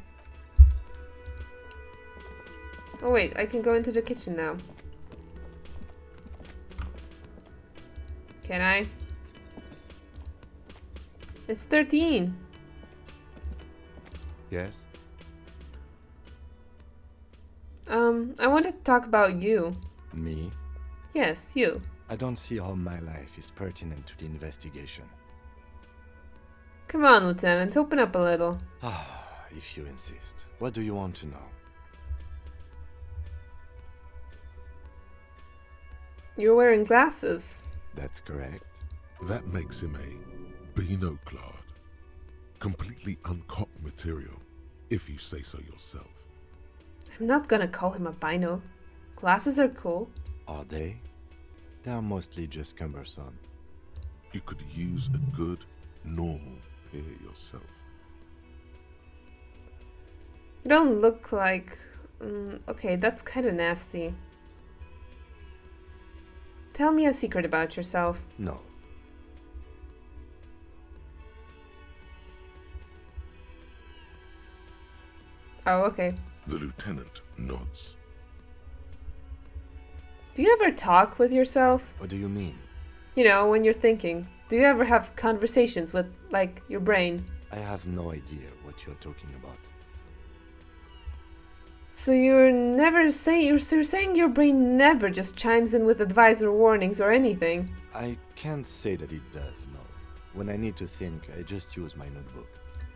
Oh wait, I can go into the kitchen now. Can I? It's 13. Yes? I wanted to talk about you. Me? Yes, you. I don't see how my life is pertinent to the investigation. Come on, Lieutenant, open up a little. If you insist. What do you want to know? You're wearing glasses. That's correct. That makes him a binoclard. Completely uncocked material, if you say so yourself. I'm not gonna call him a bino. Glasses are cool. Are they? They are mostly just cumbersome. You could use a good, normal pair yourself. You don't look like... okay, that's kinda nasty. Tell me a secret about yourself. No. Oh, okay. The lieutenant nods. Do you ever talk with yourself? What do you mean? You know, when you're thinking. Do you ever have conversations with, like, your brain? I have no idea what you're talking about. So you're saying your brain never just chimes in with advice or warnings or anything? I can't say that it does, no. When I need to think, I just use my notebook.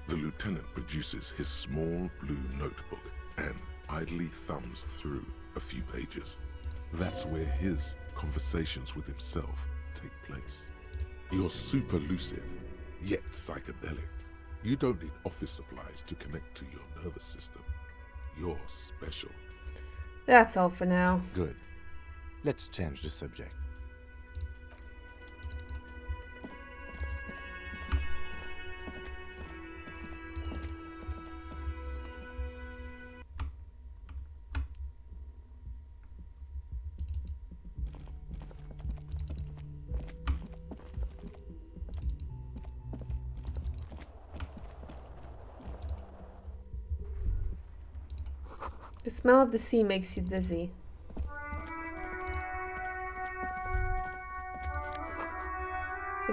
The lieutenant produces his small blue notebook and idly thumbs through a few pages. That's where his conversations with himself take place. You're super lucid, yet psychedelic. You don't need office supplies to connect to your nervous system. You're special. That's all for now. Good. Let's change the subject. The smell of the sea makes you dizzy.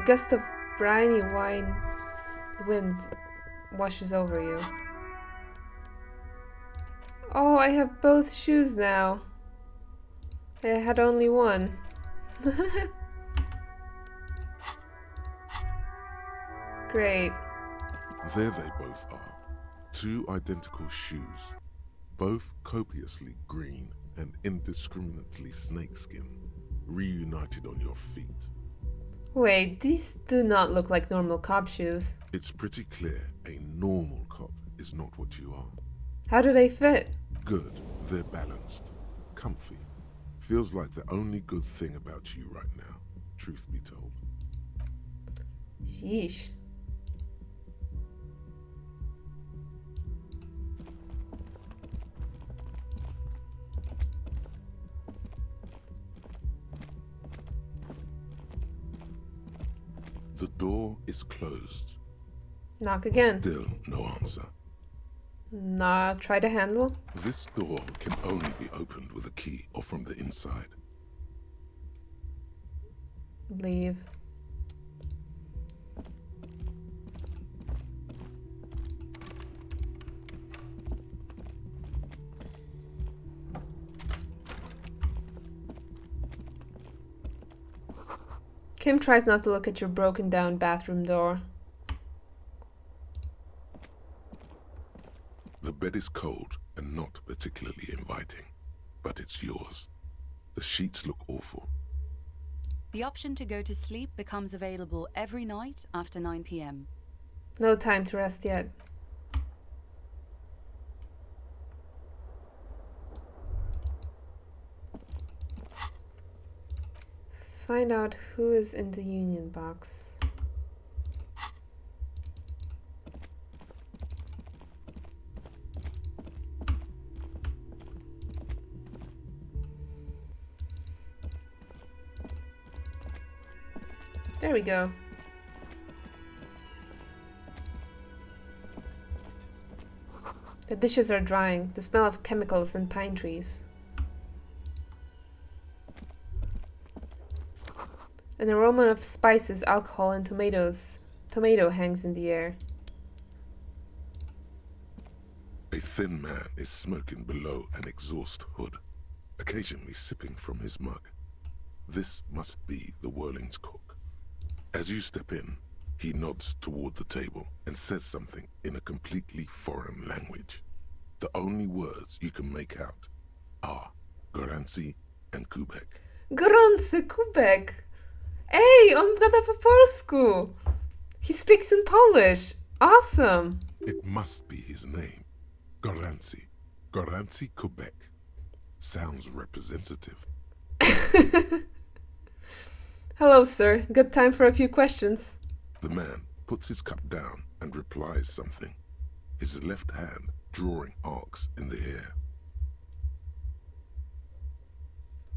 A gust of briny wine wind washes over you. Oh, I have both shoes now. I had only one. Great. There they both are. Two identical shoes. Both copiously green and indiscriminately snakeskin. Reunited on your feet. Wait, these do not look like normal cop shoes. It's pretty clear a normal cop is not what you are. How do they fit? Good. They're balanced. Comfy. Feels like the only good thing about you right now, truth be told. Yeesh. The door is closed. Knock again. Still no answer. Nah, try the handle. This door can only be opened with a key or from the inside. Leave. Kim tries not to look at your broken down bathroom door. The bed is cold and not particularly inviting, but it's yours. The sheets look awful. The option to go to sleep becomes available every night after 9 p.m. No time to rest yet. Find out who is in the union box. There we go. The dishes are drying, the smell of chemicals and pine trees. An aroma of spices, alcohol, and tomato hangs in the air. A thin man is smoking below an exhaust hood, occasionally sipping from his mug. This must be the Whirling's cook. As you step in, he nods toward the table and says something in a completely foreign language. The only words you can make out are Gorący and Kubek. Gorący kubek! Ej, on gada po polsku! He speaks in Polish! Awesome! It must be his name. Gorący. Gorący Kubek. Sounds representative. Hello, sir. Good time for a few questions. The man puts his cup down and replies something, his left hand drawing arcs in the air.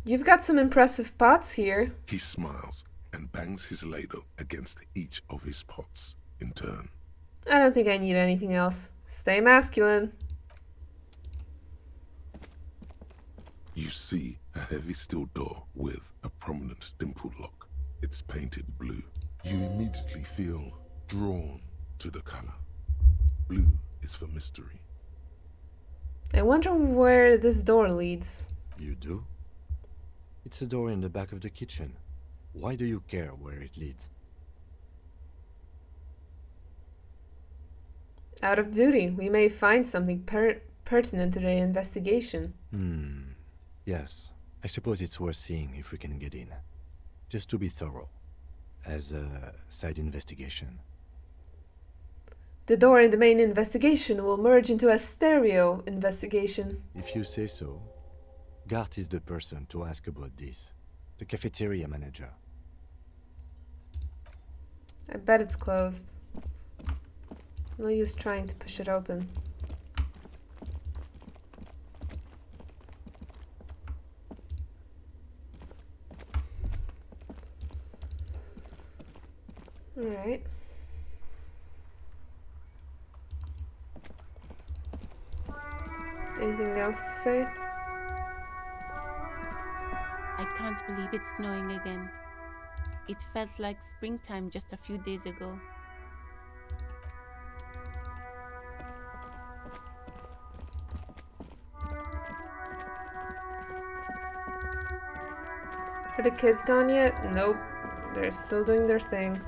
You've got some impressive pots here. He smiles and bangs his ladle against each of his pots in turn. I don't think I need anything else. Stay masculine. You see a heavy steel door with a prominent dimple lock. It's painted blue. You immediately feel drawn to the color. Blue is for mystery. I wonder where this door leads. You do? It's a door in the back of the kitchen. Why do you care where it leads? Out of duty, we may find something pertinent to the investigation. Yes, I suppose it's worth seeing if we can get in. Just to be thorough, as a side investigation. The door in the main investigation will merge into a stereo investigation. If you say so. Gart is the person to ask about this. The cafeteria manager. I bet it's closed. No use trying to push it open. Alright. Anything else to say? I can't believe it's snowing again. It felt like springtime just a few days ago. Are the kids gone yet? Nope. They're still doing their thing.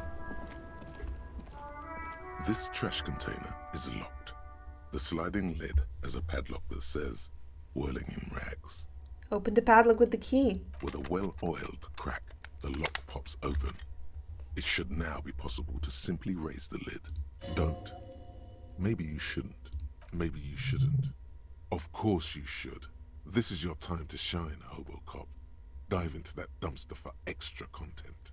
This trash container is locked. The sliding lid has a padlock that says, Whirling in rags. Open the padlock with the key. With a well-oiled crack, the lock pops open. It should now be possible to simply raise the lid. Don't. Maybe you shouldn't. Maybe you shouldn't. Of course you should. This is your time to shine, Hobocop. Dive into that dumpster for extra content.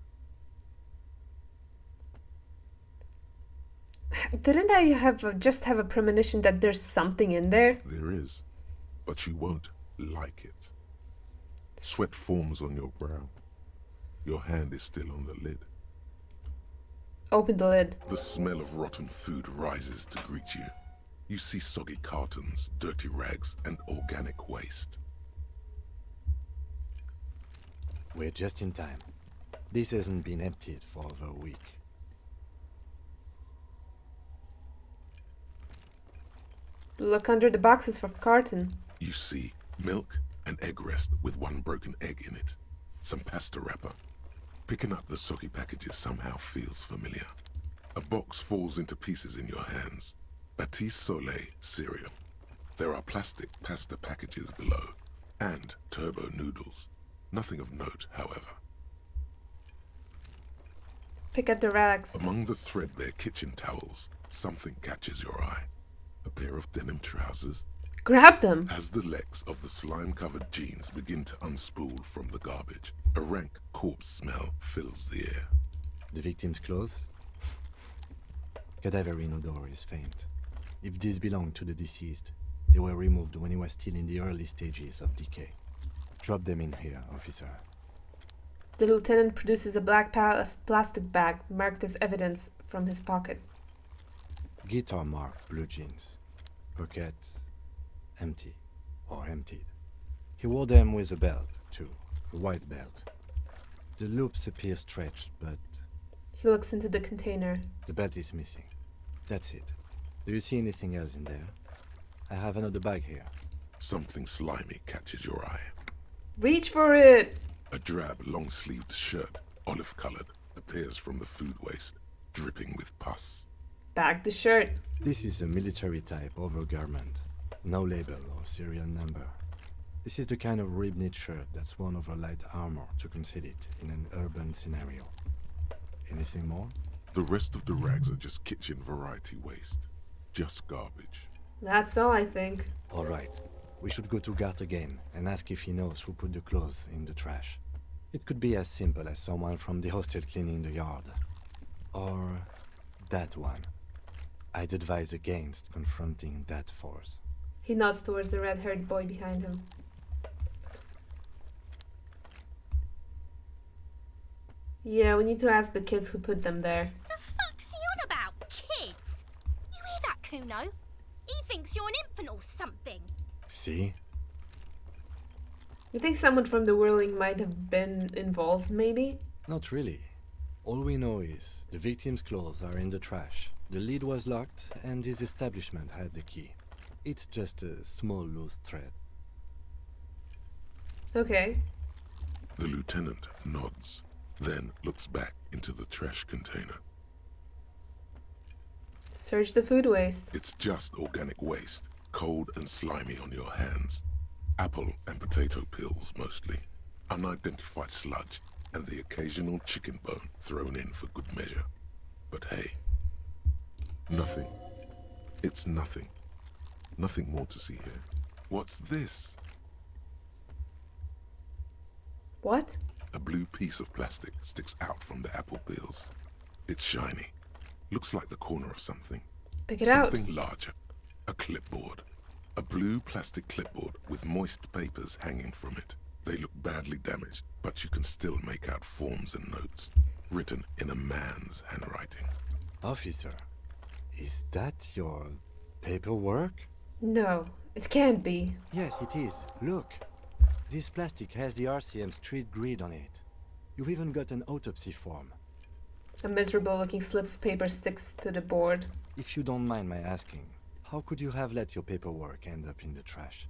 Didn't I just have a premonition that there's something in there? There is, but you won't like it. Sweat forms on your brow. Your hand is still on the lid. Open the lid. The smell of rotten food rises to greet you. You see soggy cartons, dirty rags, and organic waste. We're just in time. This hasn't been emptied for over a week. Look under the boxes for carton. You see milk, an egg rest with one broken egg in it, some pasta wrapper. Picking up the soggy packages somehow feels familiar. A box falls into pieces in your hands. Batiste Soleil cereal. There are plastic pasta packages below, and turbo noodles. Nothing of note, however. Pick at the rags. Among the threadbare kitchen towels, something catches your eye. A pair of denim trousers. Grab them! As the legs of the slime-covered jeans begin to unspool from the garbage, a rank corpse smell fills the air. The victim's clothes? Cadaverine odor is faint. If these belong to the deceased, they were removed when he was still in the early stages of decay. Drop them in here, officer. The lieutenant produces a black plastic bag marked as evidence from his pocket. Guitar marked blue jeans. Pockets empty or emptied. He wore them with a belt, too. A white belt. The loops appear stretched, but... He looks into the container. The belt is missing. That's it. Do you see anything else in there? I have another bag here. Something slimy catches your eye. Reach for it! A drab, long-sleeved shirt, olive-colored, appears from the food waste, dripping with pus. Bag the shirt. This is a military-type overgarment. No label or serial number. This is the kind of rib-knit shirt that's worn over light armor to conceal it in an urban scenario. Anything more? The rest of the rags are just kitchen variety waste. Just garbage. That's all, I think. All right. We should go to Gart again and ask if he knows who put the clothes in the trash. It could be as simple as someone from the hostel cleaning the yard. Or that one. I'd advise against confronting that force. He nods towards the red-haired boy behind him. Yeah, we need to ask the kids who put them there. The fuck's he on about, kids? You hear that, Kuno? He thinks you're an infant or something. See? You think someone from the Whirling might have been involved, maybe? Not really. All we know is the victim's clothes are in the trash. The lid was locked, and his establishment had the key. It's just a small loose thread. Okay. The lieutenant nods, then looks back into the trash container. Search the food waste. It's just organic waste, cold and slimy on your hands. Apple and potato peels, mostly. Unidentified sludge, and the occasional chicken bone thrown in for good measure. But hey, nothing. It's nothing. Nothing more to see here. What's this? What? A blue piece of plastic sticks out from the apple peels. It's shiny. Looks like the corner of something. Pick it out. Something larger. A clipboard. A blue plastic clipboard with moist papers hanging from it. They look badly damaged, but you can still make out forms and notes, written in a man's handwriting. Officer, is that your paperwork? No, it can't be. Yes, it is. Look. This plastic has the RCM street grid on it. You even got an autopsy form. A miserable-looking slip of paper sticks to the board. If you don't mind my asking, how could you have let your paperwork end up in the trash?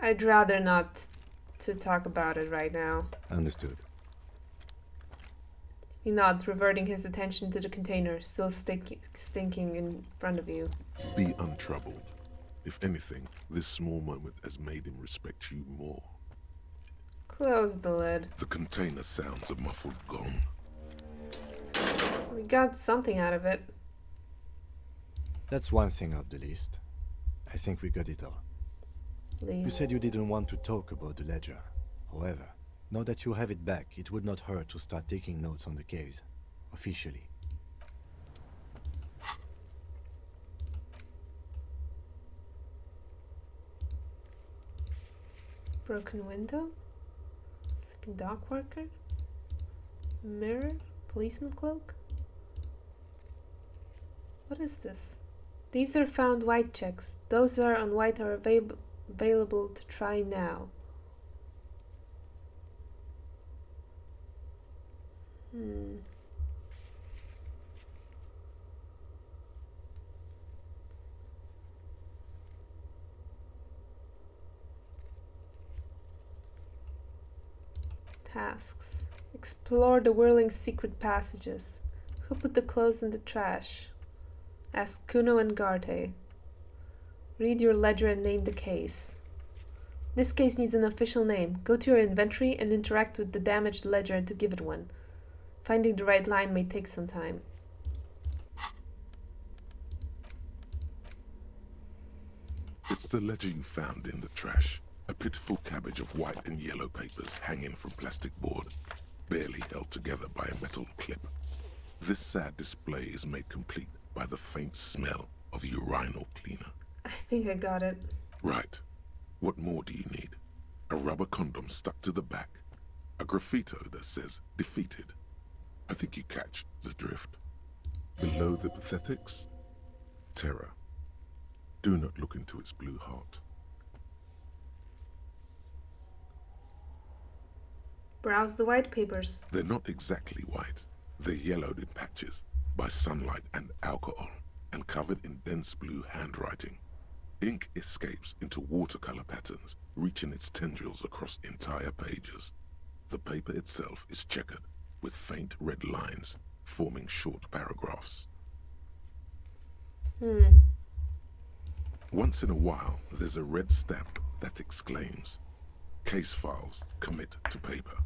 I'd rather not to talk about it right now. Understood. He nods, reverting his attention to the container, still stinking in front of you. Be untroubled. If anything, this small moment has made him respect you more. Close the lid. The container sounds a muffled gong. We got something out of it. That's one thing off the list. I think we got it all. You said you didn't want to talk about the ledger. However, now that you have it back, it would not hurt to start taking notes on the case. Officially. Broken window? Sleeping dock worker? Mirror? Policeman cloak? What is this? These are found white checks. Those that are on white are available to try now. Tasks. Explore the Whirling secret passages. Who put the clothes in the trash? Ask Kuno and Garte. Read your ledger and name the case. This case needs an official name. Go to your inventory and interact with the damaged ledger to give it one. Finding the right line may take some time. It's the ledger you found in the trash. A pitiful cabbage of white and yellow papers hanging from plastic board, barely held together by a metal clip. This sad display is made complete by the faint smell of urinal cleaner. I think I got it. Right. What more do you need? A rubber condom stuck to the back. A graffito that says defeated. I think you catch the drift. Below the pathetics, terror. Do not look into its blue heart. Browse the white papers. They're not exactly white. They're yellowed in patches by sunlight and alcohol, and covered in dense blue handwriting. Ink escapes into watercolor patterns, reaching its tendrils across entire pages. The paper itself is checkered, with faint red lines, forming short paragraphs. Once in a while, there's a red stamp that exclaims, "Case files commit to paper."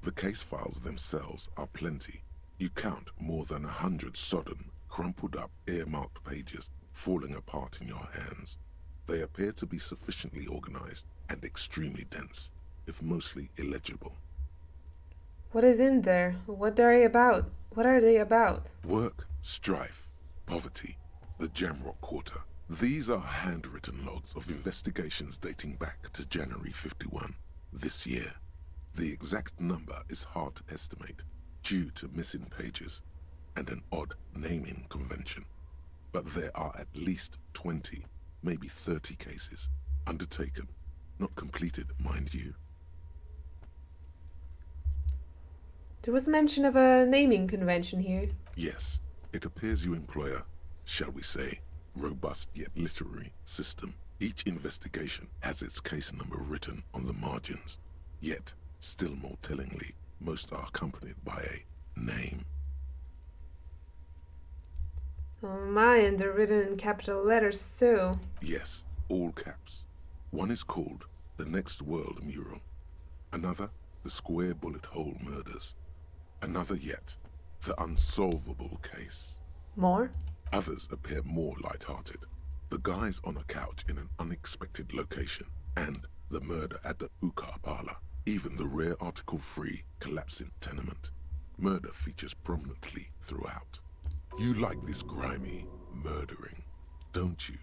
The case files themselves are plenty. You count more than 100 sodden, crumpled up, earmarked pages falling apart in your hands. They appear to be sufficiently organized and extremely dense, if mostly illegible. What is in there? What are they about? What are they about? Work, strife, poverty, the Jamrock Quarter. These are handwritten logs of investigations dating back to January 51, this year. The exact number is hard to estimate, due to missing pages and an odd naming convention. But there are at least 20, maybe 30 cases, undertaken, not completed, mind you. There was mention of a naming convention here. Yes, it appears you employ a, shall we say, robust yet literary system. Each investigation has its case number written on the margins. Yet, still more tellingly, most are accompanied by a name. Oh my, and they're written in capital letters too. Yes, all caps. One is called The Next World Mural. Another, The Square Bullet Hole Murders. Another yet, The Unsolvable Case. More? Others appear more light-hearted. The guys on a couch in an unexpected location, and the murder at the Ukar parlor. Even the rare article-free collapsing tenement. Murder features prominently throughout. You like this grimy murdering, don't you?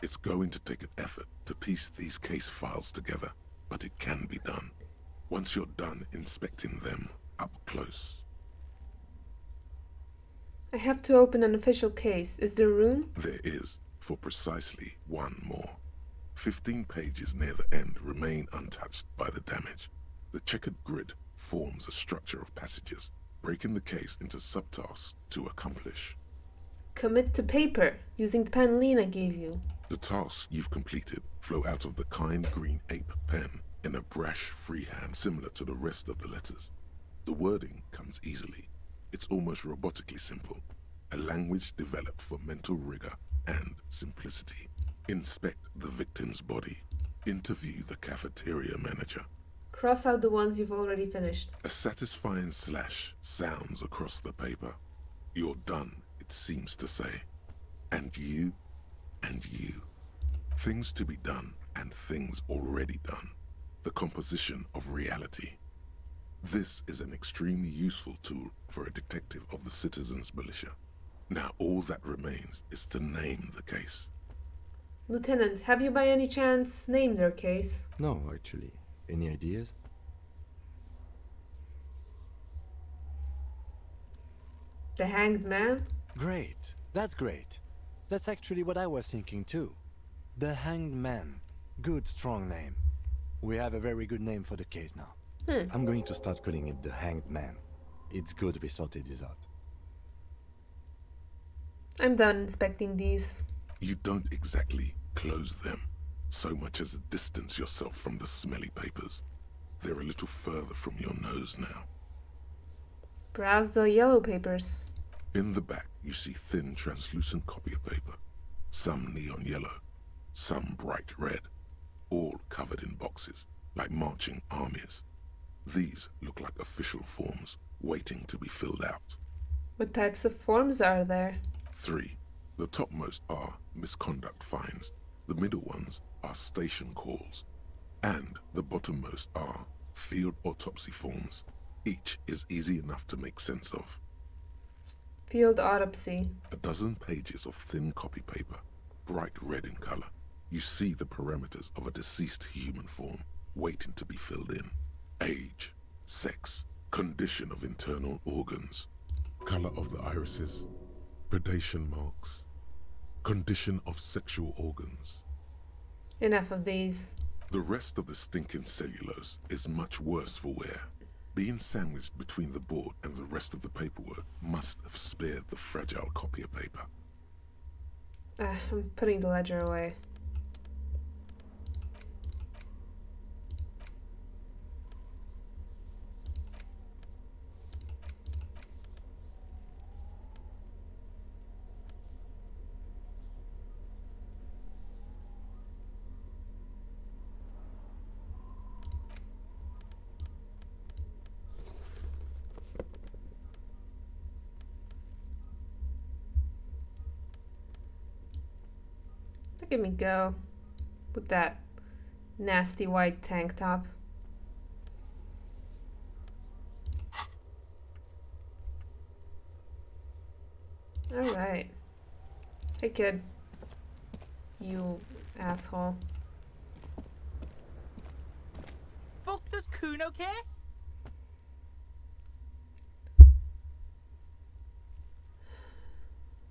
It's going to take an effort to piece these case files together, but it can be done. Once you're done inspecting them up close. I have to open an official case. Is there room? There is, for precisely one more. 15 pages near the end remain untouched by the damage. The checkered grid forms a structure of passages, breaking the case into subtasks to accomplish. Commit to paper, using the pen Lena gave you. The tasks you've completed flow out of the kind green ape pen in a brash freehand similar to the rest of the letters. The wording comes easily. It's almost robotically simple, a language developed for mental rigor and simplicity. Inspect the victim's body. Interview the cafeteria manager. Cross out the ones you've already finished. A satisfying slash sounds across the paper. You're done, it seems to say. And you, and you. Things to be done and things already done. The composition of reality. This is an extremely useful tool for a detective of the Citizens Militia. Now all that remains is to name the case. Lieutenant, have you by any chance named their case? No, actually. Any ideas? The Hanged Man? Great. That's great. That's actually what I was thinking too. The Hanged Man. Good, strong name. We have a very good name for the case now. I'm going to start calling it the Hanged Man. It's good we sorted this out. I'm done inspecting these. You don't exactly close them, so much as distance yourself from the smelly papers. They're a little further from your nose now. Browse the yellow papers. In the back, you see thin, translucent copy of paper. Some neon yellow, some bright red, all covered in boxes, like marching armies. These look like official forms, waiting to be filled out. What types of forms are there? 3. The topmost are misconduct fines. The middle ones are station calls. And the bottommost are field autopsy forms. Each is easy enough to make sense of. Field autopsy. A dozen pages of thin copy paper, bright red in color. You see the parameters of a deceased human form, waiting to be filled in. Age, sex, condition of internal organs, color of the irises, predation marks, condition of sexual organs. Enough of these. The rest of the stinking cellulose is much worse for wear. Being sandwiched between the board and the rest of the paperwork must have spared the fragile copy of paper. I'm putting the ledger away. Look at me go with that nasty white tank top. Alright. Hey kid. You asshole. Fuck does Kuno care?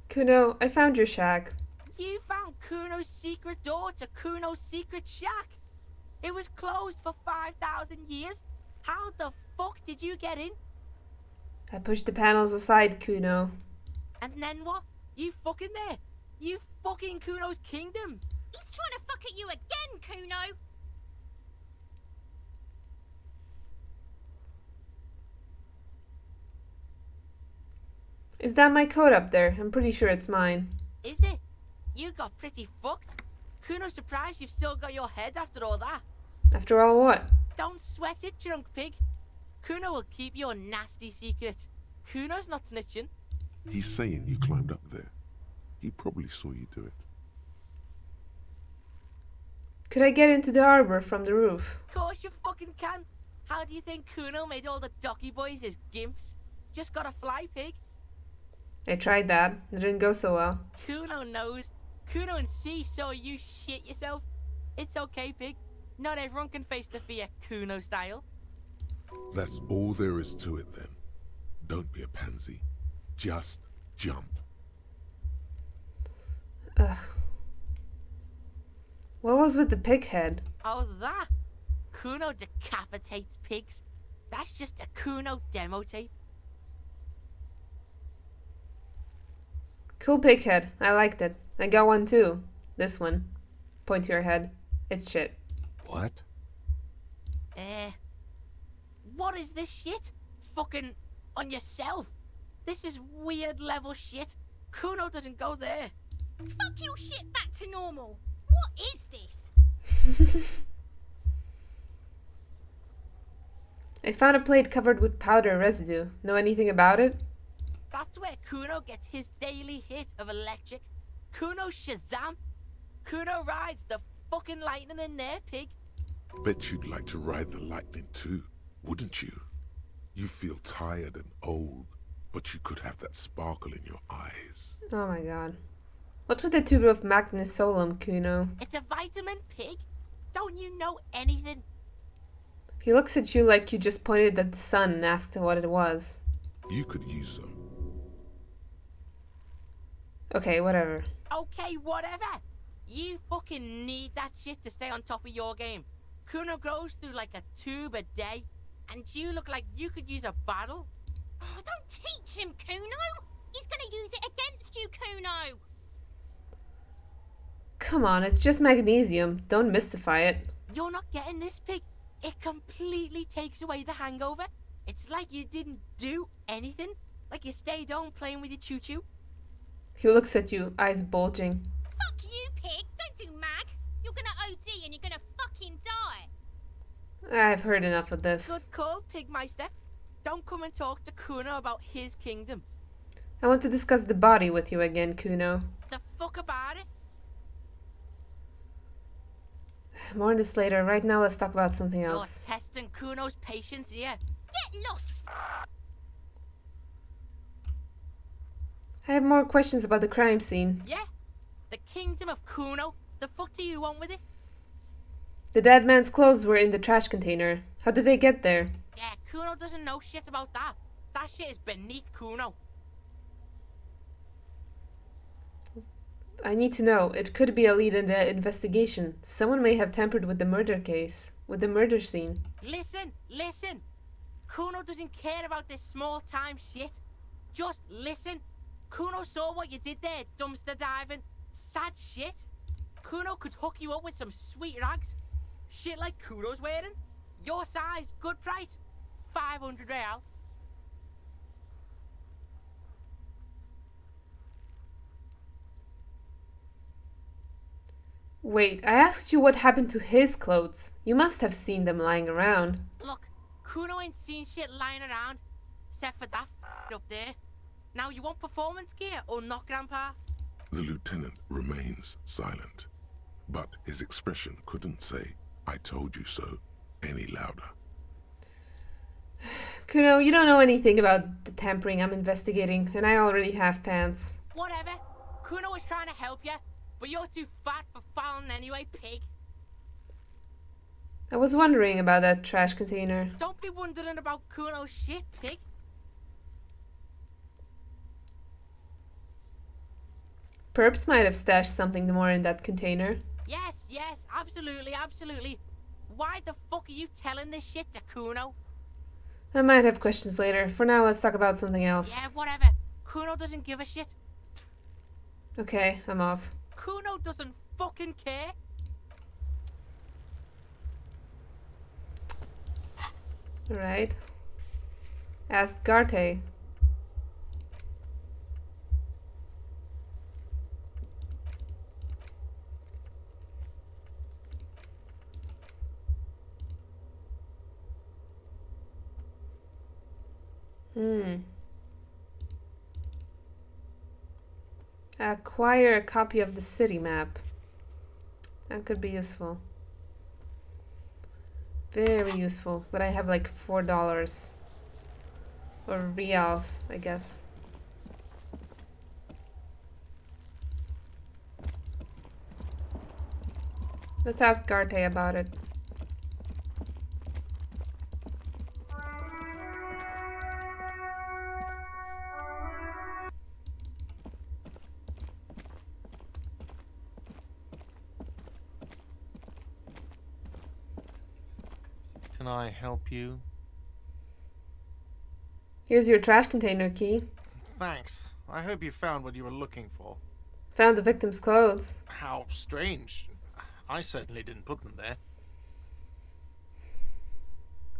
Kuno, I found your shack. You found Kuno's secret door to Kuno's secret shack. It was closed for 5,000 years. How the fuck did you get in? I pushed the panels aside, Kuno. And then what? You fucking there? You fucking Kuno's kingdom? He's trying to fuck at you again, Kuno! Is that my coat up there? I'm pretty sure it's mine. Is it? You got pretty fucked. Kuno's surprised you've still got your head after all that. After all what? Don't sweat it, drunk pig. Kuno will keep your nasty secret. Kuno's not snitching. He's saying you climbed up there. He probably saw you do it. Could I get into the harbor from the roof? Of course you fucking can. How do you think Kuno made all the docky boys his gimps? Just gotta fly, pig. I tried that. It didn't go so well. Kuno knows. Kuno and C saw you shit yourself. It's okay, pig. Not everyone can face the fear Kuno style. That's all there is to it then. Don't be a pansy. Just jump. Ugh. What was with the pig head? Oh, that? Kuno decapitates pigs. That's just a Kuno demo tape. Cool pig head. I liked it. I got one too. This one. Point to your head. It's shit. What? What is this shit? Fucking on yourself. This is weird level shit. Kuno doesn't go there. Fuck your shit back to normal. What is this? I found a plate covered with powder residue. Know anything about it? That's where Kuno gets his daily hit of electric. Kuno Shazam. Kuno rides the fucking lightning in there, pig. Bet you'd like to ride the lightning too, wouldn't you? You feel tired and old, but you could have that sparkle in your eyes. Oh my god. What's with the tube of magnesolum, Kuno? It's a vitamin, pig. Don't you know anything? He looks at you like you just pointed at the sun and asked what it was. You could use some. Okay, whatever. Okay, whatever. You fucking need that shit to stay on top of your game. Kuno goes through like a tube a day, and you look like you could use a bottle. Oh, don't teach him, Kuno. He's gonna use it against you, Kuno. Come on, it's just magnesium. Don't mystify it. You're not getting this, pig. It completely takes away the hangover. It's like you didn't do anything. Like you stayed home playing with your choo-choo. He looks at you, eyes bulging. Fuck you, pig. Don't do mag. You're gonna OD and you're gonna fucking die. I've heard enough of this. Good call, Pigmeister. Don't come and talk to Kuno about his kingdom. I want to discuss the body with you again, Kuno. The fuck about it? More on this later. Right now, let's talk about something else. You're testing Kuno's patience here. Get lost. I have more questions about the crime scene. Yeah? The kingdom of Kuno? The fuck do you want with it? The dead man's clothes were in the trash container. How did they get there? Yeah, Kuno doesn't know shit about that. That shit is beneath Kuno. I need to know. It could be a lead in the investigation. Someone may have tampered with the murder case. With the murder scene. Listen! Kuno doesn't care about this small-time shit. Just listen. Kuno saw what you did there, dumpster diving. Sad shit. Kuno could hook you up with some sweet rags. Shit like Kuno's wearing. Your size, good price. 500 real. Wait, I asked you what happened to his clothes. You must have seen them lying around. Look, Kuno ain't seen shit lying around. Except for that up there. Now you want performance gear or not, Grandpa? The lieutenant remains silent, but his expression couldn't say, "I told you so," any louder. Kuno, you don't know anything about the tampering I'm investigating, and I already have pants. Whatever. Kuno was trying to help you, but you're too fat for fouling anyway, pig. I was wondering about that trash container. Don't be wondering about Kuno's shit, pig. Perps might have stashed something more in that container. Yes, absolutely. Why the fuck are you telling this shit to Kuno? I might have questions later. For now, let's talk about something else. Yeah, whatever. Kuno doesn't give a shit. Okay, I'm off. Kuno doesn't fucking care. Alright. Ask Garte. Acquire a copy of the city map. That could be useful. Very useful. But I have like $4. Or reals, I guess. Let's ask Garte about it. can I help you? Here's your trash container key. Thanks. I hope you found what you were looking for. Found the victim's clothes. How strange. I certainly didn't put them there.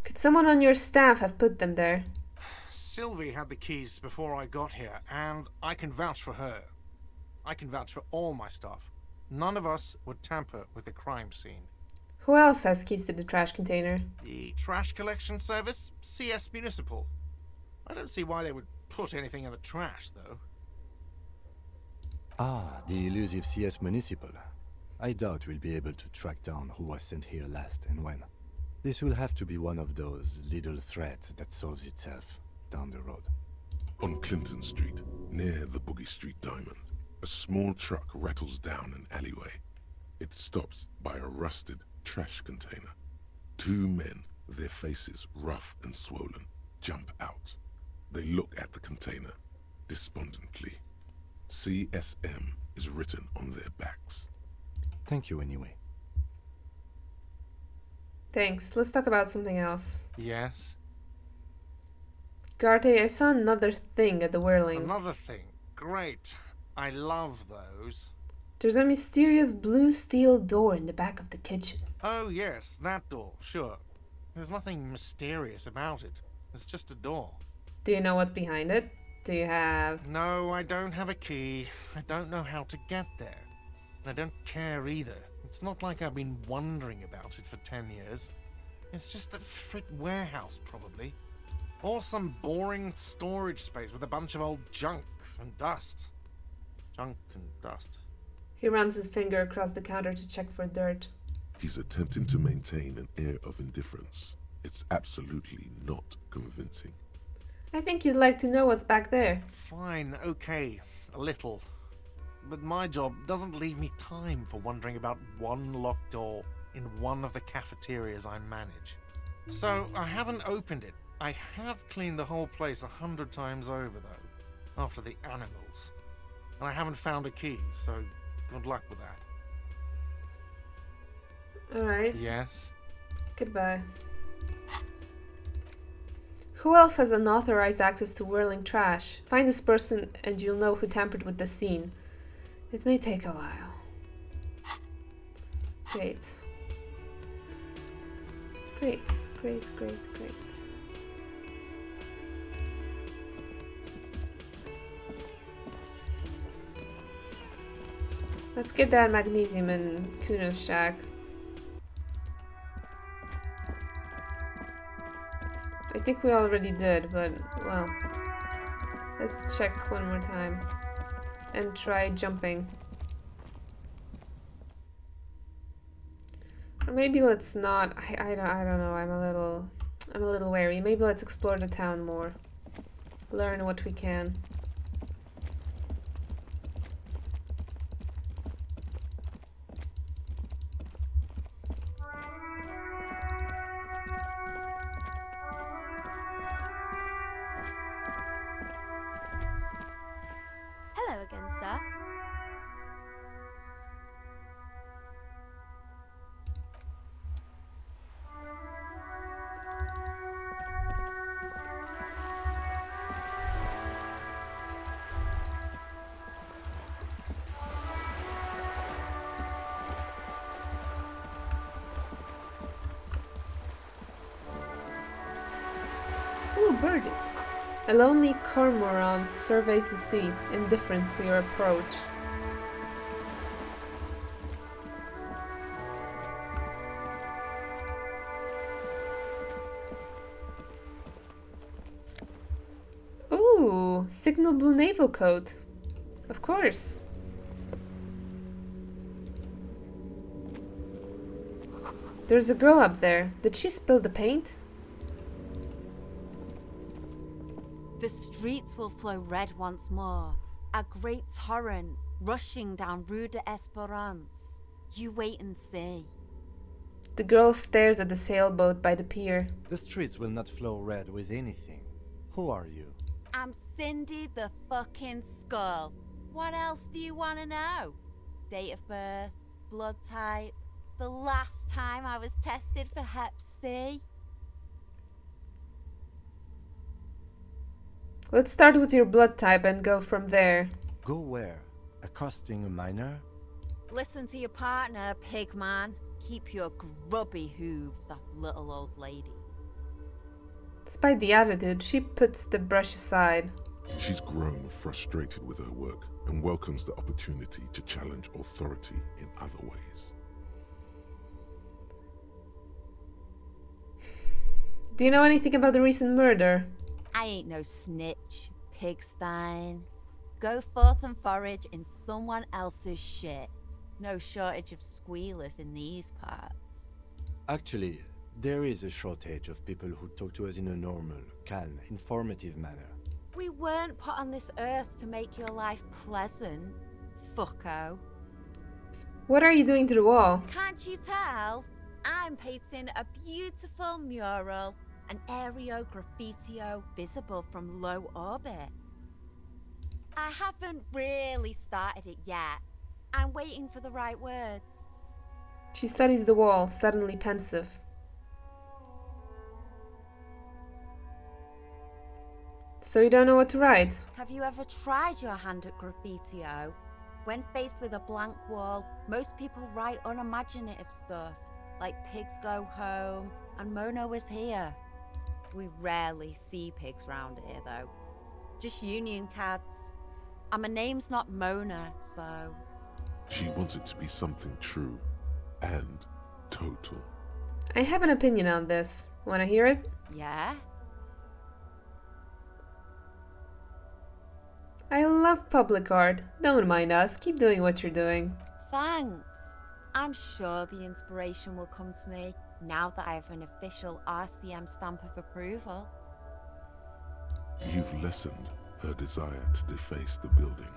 Could someone on your staff have put them there? Sylvie had the keys before I got here, and I can vouch for her. I can vouch for all my staff. None of us would tamper with the crime scene. Who else has keys to the trash container? The trash collection service, CS Municipal. I don't see why they would put anything in the trash, though. Ah, the elusive CS Municipal. I doubt we'll be able to track down who was sent here last and when. This will have to be one of those little threats that solves itself down the road. On Clinton Street, near the Boogie Street Diamond, a small truck rattles down an alleyway. It stops by a rusted trash container. Two men, their faces rough and swollen, jump out. They look at the container, despondently. CSM is written on their backs. Thank you anyway. Thanks. Let's talk about something else. Yes? Garte, I saw another thing at the Whirling. Another thing. Great. I love those. There's a mysterious blue steel door in the back of the kitchen. Oh, yes, that door, sure. There's nothing mysterious about it. It's just a door. Do you know what's behind it? Do you have... No, I don't have a key. I don't know how to get there. And I don't care either. It's not like I've been wondering about it for 10 years. It's just a frit warehouse, probably. Or some boring storage space with a bunch of old junk and dust. Junk and dust. He runs his finger across the counter to check for dirt. He's attempting to maintain an air of indifference. It's absolutely not convincing. I think you'd like to know what's back there. Fine, okay, a little. But my job doesn't leave me time for wondering about one locked door in one of the cafeterias I manage. So I haven't opened it. I have cleaned the whole place 100 times over, though, after the animals. And I haven't found a key, so good luck with that. Alright. Yes? Goodbye. Who else has unauthorized access to Whirling trash? Find this person and you'll know who tampered with the scene. It may take a while. Great. Great, great, great, great. Let's get that magnesium in Kuno's shack. I think we already did, but, well, let's check one more time and try jumping. Or maybe let's not. I don't know. I'm a little wary. Maybe let's explore the town more. Learn what we can. Hello again, sir. Ooh, birdie. A lonely cormorant surveys the sea, indifferent to your approach. Ooh, signal blue naval coat. Of course. There's a girl up there. Did she spill the paint? The streets will flow red once more. A great torrent rushing down Rue d'Espérance. You wait and see. The girl stares at the sailboat by the pier. The streets will not flow red with anything. Who are you? I'm Cindy the fucking Skull. What else do you want to know? Date of birth, blood type, the last time I was tested for Hep C. Let's start with your blood type and go from there. Go where? Accosting a miner? Listen to your partner, pig man. Keep your grubby hooves off little old ladies. Despite the attitude, she puts the brush aside. She's grown frustrated with her work and welcomes the opportunity to challenge authority in other ways. Do you know anything about the recent murder? I ain't no snitch, pigstein. Go forth and forage in someone else's shit. No shortage of squealers in these parts. Actually, there is a shortage of people who talk to us in a normal, calm, informative manner. We weren't put on this earth to make your life pleasant, fucko. What are you doing to the wall? Can't you tell? I'm painting a beautiful mural, an aereo graffitio visible from low orbit. I haven't really started it yet. I'm waiting for the right words. She studies the wall, suddenly pensive. So you don't know what to write? Have you ever tried your hand at graffitio? When faced with a blank wall, most people write unimaginative stuff, like pigs go home and Mona was here. We rarely see pigs round here though. Just union cats. And my name's not Mona, so... She wants it to be something true and total. I have an opinion on this. Wanna hear it? Yeah? I love public art. Don't mind us. Keep doing what you're doing. Thanks. I'm sure the inspiration will come to me now that I have an official RCM stamp of approval. You've lessened her desire to deface the building.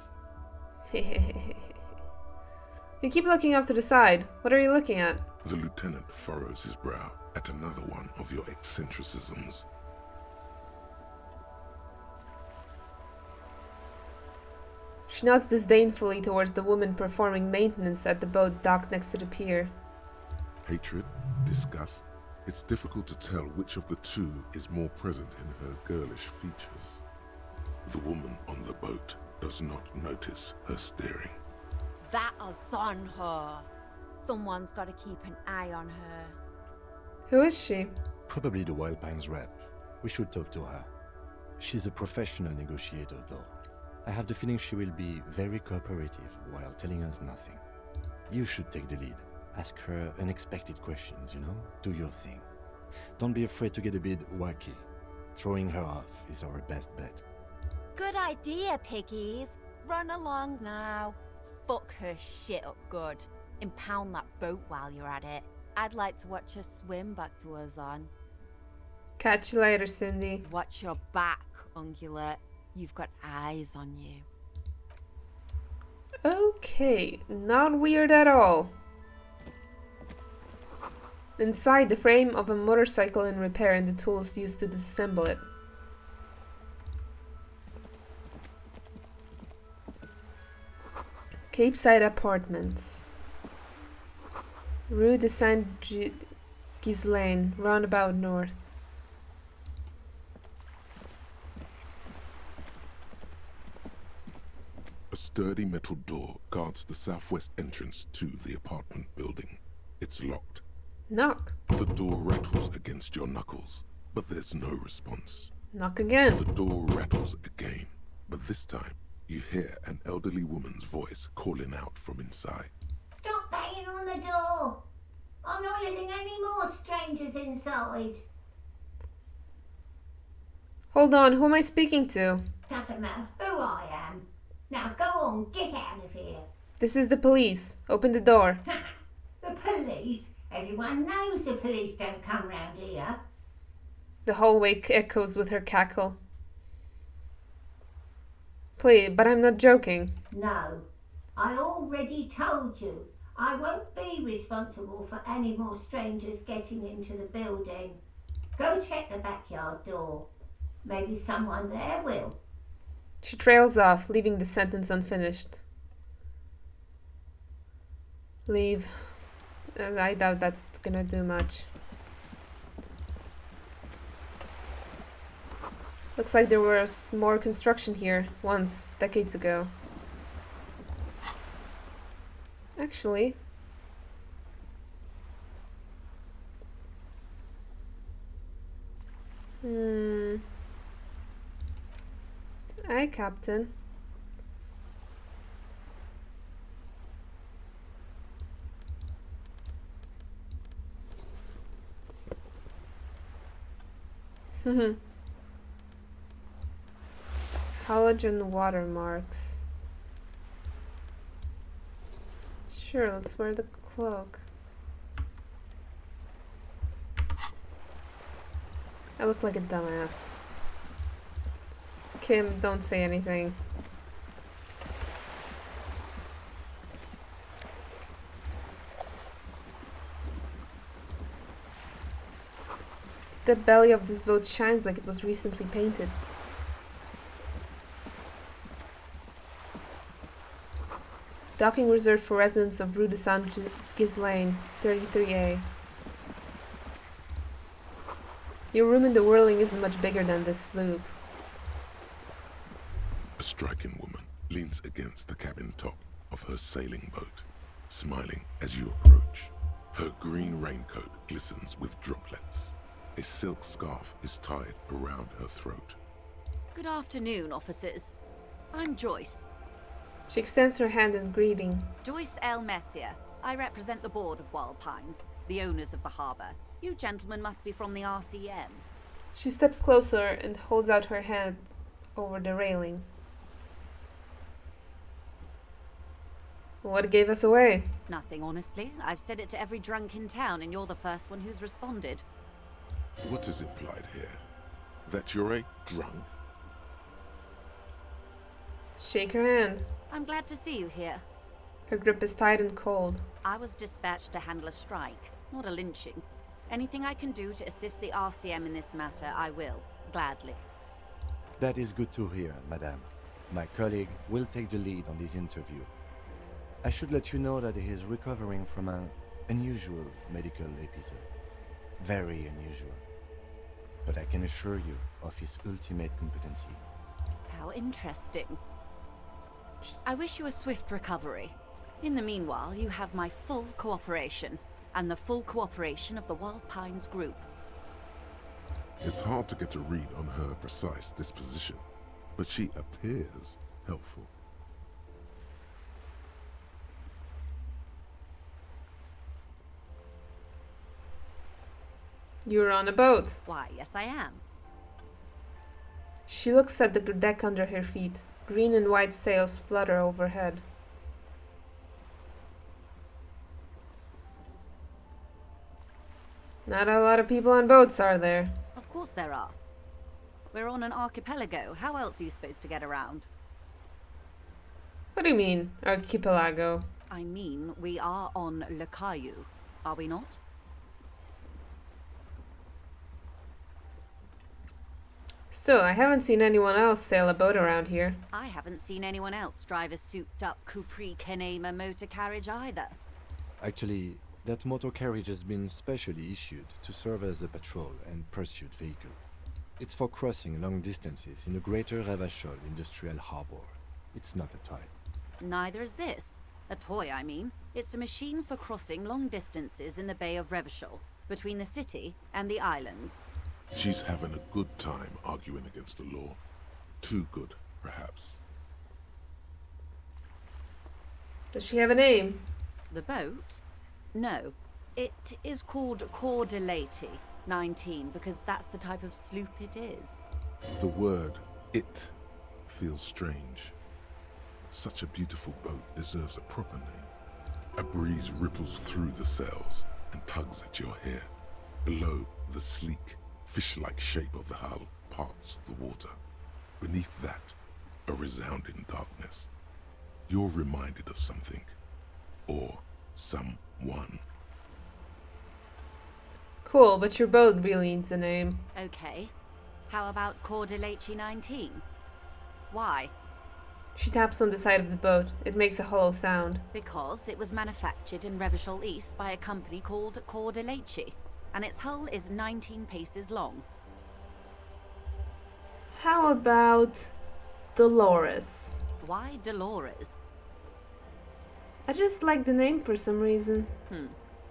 You keep looking off to the side. What are you looking at? The lieutenant furrows his brow at another one of your eccentricisms. She nods disdainfully towards the woman performing maintenance at the boat docked next to the pier. Hatred, disgust, it's difficult to tell which of the two is more present in her girlish features. The woman on the boat does not notice her staring. That is on her. Someone's got to keep an eye on her. Who is she? Probably the Wild Pines rep. We should talk to her. She's a professional negotiator, though. I have the feeling she will be very cooperative while telling us nothing. You should take the lead. Ask her unexpected questions, you know? Do your thing. Don't be afraid to get a bit wacky. Throwing her off is our best bet. Good idea, piggies. Run along now. Fuck her shit up good. Impound that boat while you're at it. I'd like to watch her swim back to us on. Catch you later, Cindy. Watch your back, ungulate. You've got eyes on you. Okay, not weird at all. Inside, the frame of a motorcycle in repair and the tools used to disassemble it. Cape Side Apartments. Rue de Saint-Ghislain, roundabout north. A sturdy metal door guards the southwest entrance to the apartment building. It's locked. Knock. The door rattles against your knuckles, but there's no response. Knock again. The door rattles again, but this time you hear an elderly woman's voice calling out from inside. Stop banging on the door. I'm not letting any more strangers inside. Hold on, who am I speaking to? Doesn't matter who I am. Now go on, get out of here. This is the police. Open the door. The police? Everyone knows the police don't come round here. The hallway echoes with her cackle. Please, but I'm not joking. No, I already told you. I won't be responsible for any more strangers getting into the building. Go check the backyard door. Maybe someone there will. She trails off, leaving the sentence unfinished. Leave. I doubt that's gonna do much. Looks like there was more construction here once, decades ago. Actually... Aye, Captain. Halogen watermarks. Sure, let's wear the cloak. I look like a dumbass. Kim, don't say anything. The belly of this boat shines like it was recently painted. Docking reserved for residents of Rue de Saint-Ghislain, 33A. Your room in the Whirling isn't much bigger than this sloop. A striking woman leans against the cabin top of her sailing boat, smiling as you approach. Her green raincoat glistens with droplets. A silk scarf is tied around her throat. Good afternoon, officers. I'm Joyce. She extends her hand in greeting. Joyce L. Messier. I represent the board of Wild Pines, the owners of the harbour. You gentlemen must be from the RCM. She steps closer and holds out her hand over the railing. What gave us away? Nothing, honestly. I've said it to every drunk in town, and you're the first one who's responded. What is implied here? That you're a drunk? Shake her hand. I'm glad to see you here. Her grip is tight and cold. I was dispatched to handle a strike, not a lynching. Anything I can do to assist the RCM in this matter, I will, gladly. That is good to hear, madame. My colleague will take the lead on this interview. I should let you know that he is recovering from an unusual medical episode. Very unusual. But I can assure you of his ultimate competency. How interesting. I wish you a swift recovery. In the meanwhile, you have my full cooperation, and the full cooperation of the Wild Pines group. It's hard to get a read on her precise disposition, but she appears helpful. You're on a boat. Why, yes I am. She looks at the deck under her feet. Green and white sails flutter overhead. Not a lot of people on boats, are there? Of course there are. We're on an archipelago. How else are you supposed to get around? What do you mean, archipelago? I mean, we are on Le Caillou, are we not? Still, I haven't seen anyone else sail a boat around here. I haven't seen anyone else drive a souped-up Capri Kenema motor carriage either. Actually, that motor carriage has been specially issued to serve as a patrol and pursuit vehicle. It's for crossing long distances in the greater Revachol industrial harbor. It's not a toy. Neither is this. A toy, I mean. It's a machine for crossing long distances in the Bay of Revachol, between the city and the islands. She's having a good time arguing against the law. Too good, perhaps. Does she have a name? The boat? No. It is called Cordelati 19 because that's the type of sloop it is. The word "it" feels strange. Such a beautiful boat deserves a proper name. A breeze ripples through the sails and tugs at your hair. Below, the sleek, fish-like shape of the hull parts the water. Beneath that, a resounding darkness. You're reminded of something. Or someone. Cool, but your boat really needs a name. Okay. How about Cordelati 19? Why? She taps on the side of the boat. It makes a hollow sound. Because it was manufactured in Revachol East by a company called Cordelati, and its hull is 19 paces long. How about Dolores? Why Dolores? I just like the name for some reason.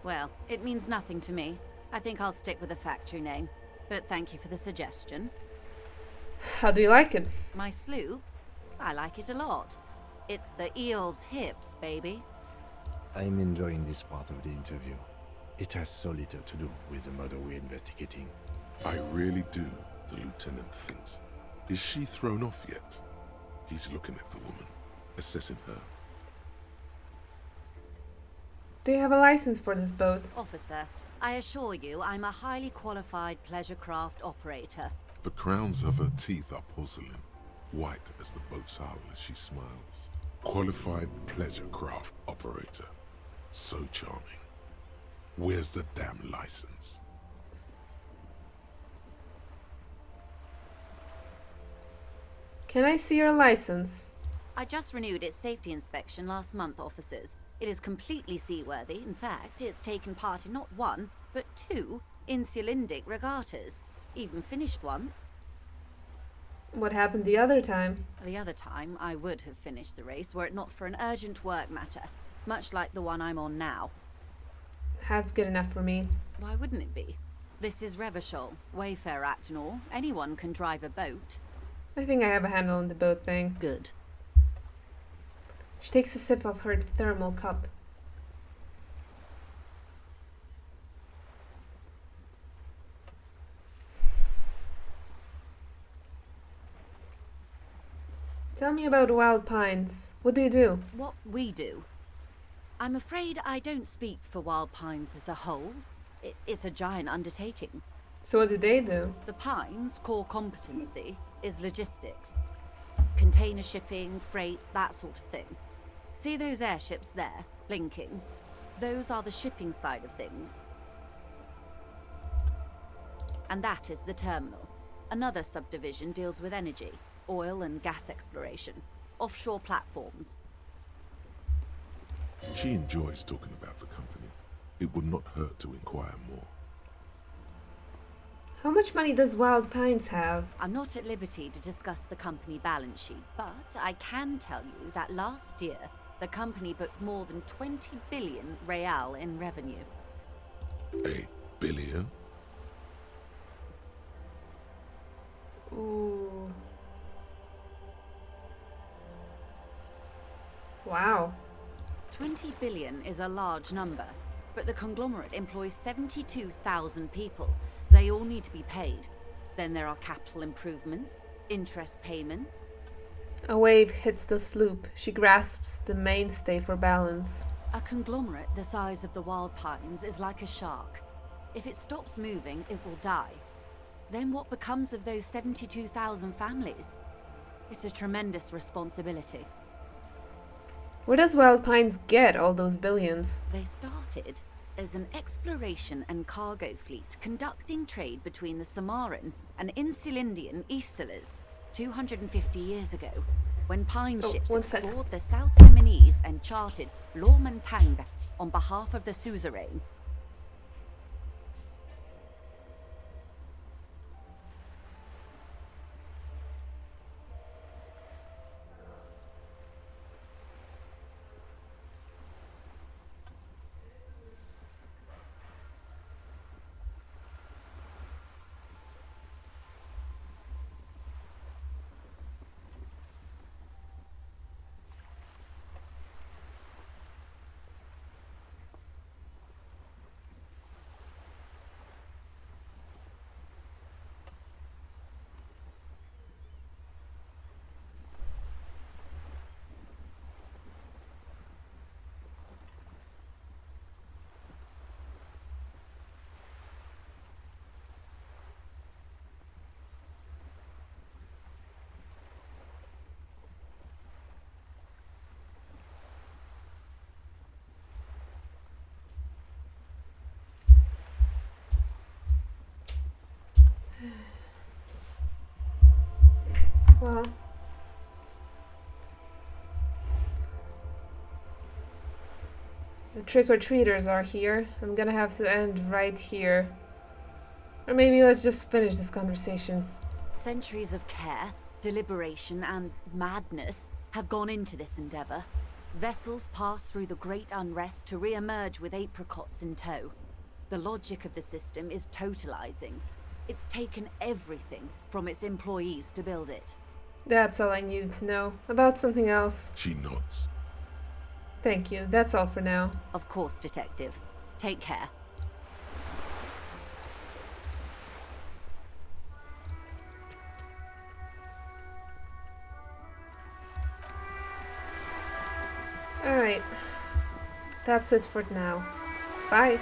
Well, it means nothing to me. I think I'll stick with the factory name. But thank you for the suggestion. How do you like it? My sloop? I like it a lot. It's the eel's hips, baby. I'm enjoying this part of the interview. It has so little to do with the murder we're investigating. I really do, the lieutenant thinks. Is she thrown off yet? He's looking at the woman, assessing her. Do you have a license for this boat? Officer, I assure you I'm a highly qualified pleasure craft operator. The crowns of her teeth are porcelain, white as the boat's hull as she smiles. Qualified pleasure craft operator. So charming. Where's the damn license? Can I see your license? I just renewed its safety inspection last month, officers. It is completely seaworthy. In fact, it's taken part in not one, but two insulindic regattas. Even finished once. What happened the other time? The other time, I would have finished the race were it not for an urgent work matter, much like the one I'm on now. That's good enough for me. Why wouldn't it be? This is Revachol, Wayfarer Act and all. Anyone can drive a boat. I think I have a handle on the boat thing. Good. She takes a sip of her thermal cup. Tell me about Wild Pines. What do you do? What we do? I'm afraid I don't speak for Wild Pines as a whole. It's a giant undertaking. So what do they do? The Pines' core competency is logistics. Container shipping, freight, that sort of thing. See those airships there, blinking? Those are the shipping side of things. And that is the terminal. Another subdivision deals with energy, oil and gas exploration, offshore platforms. She enjoys talking about the company. It would not hurt to inquire more. How much money does Wild Pines have? I'm not at liberty to discuss the company balance sheet, but I can tell you that last year, the company booked more than 20 billion real in revenue. A billion? Ooh. Wow. 20 billion is a large number, but the conglomerate employs 72,000 people. They all need to be paid. Then there are capital improvements, interest payments. A wave hits the sloop. She grasps the mainstay for balance. A conglomerate the size of the Wild Pines is like a shark. If it stops moving, it will die. Then what becomes of those 72,000 families? It's a tremendous responsibility. Where does Wild Pines get all those billions? They started as an exploration and cargo fleet conducting trade between the Samaran and Insulindian Isolas 250 years ago, when pine ships explored the South Yemenese and charted Lormantang on behalf of the suzerain. Well, the trick-or-treaters are here. I'm gonna have to end right here. Or maybe let's just finish this conversation. Centuries of care, deliberation, and madness have gone into this endeavor. Vessels pass through the great unrest to re-emerge with apricots in tow. The logic of the system is totalizing. It's taken everything from its employees to build it. That's all I needed to know. About something else. She nods. Thank you. That's all for now. Of course, Detective. Take care. Alright. That's it for now. Bye.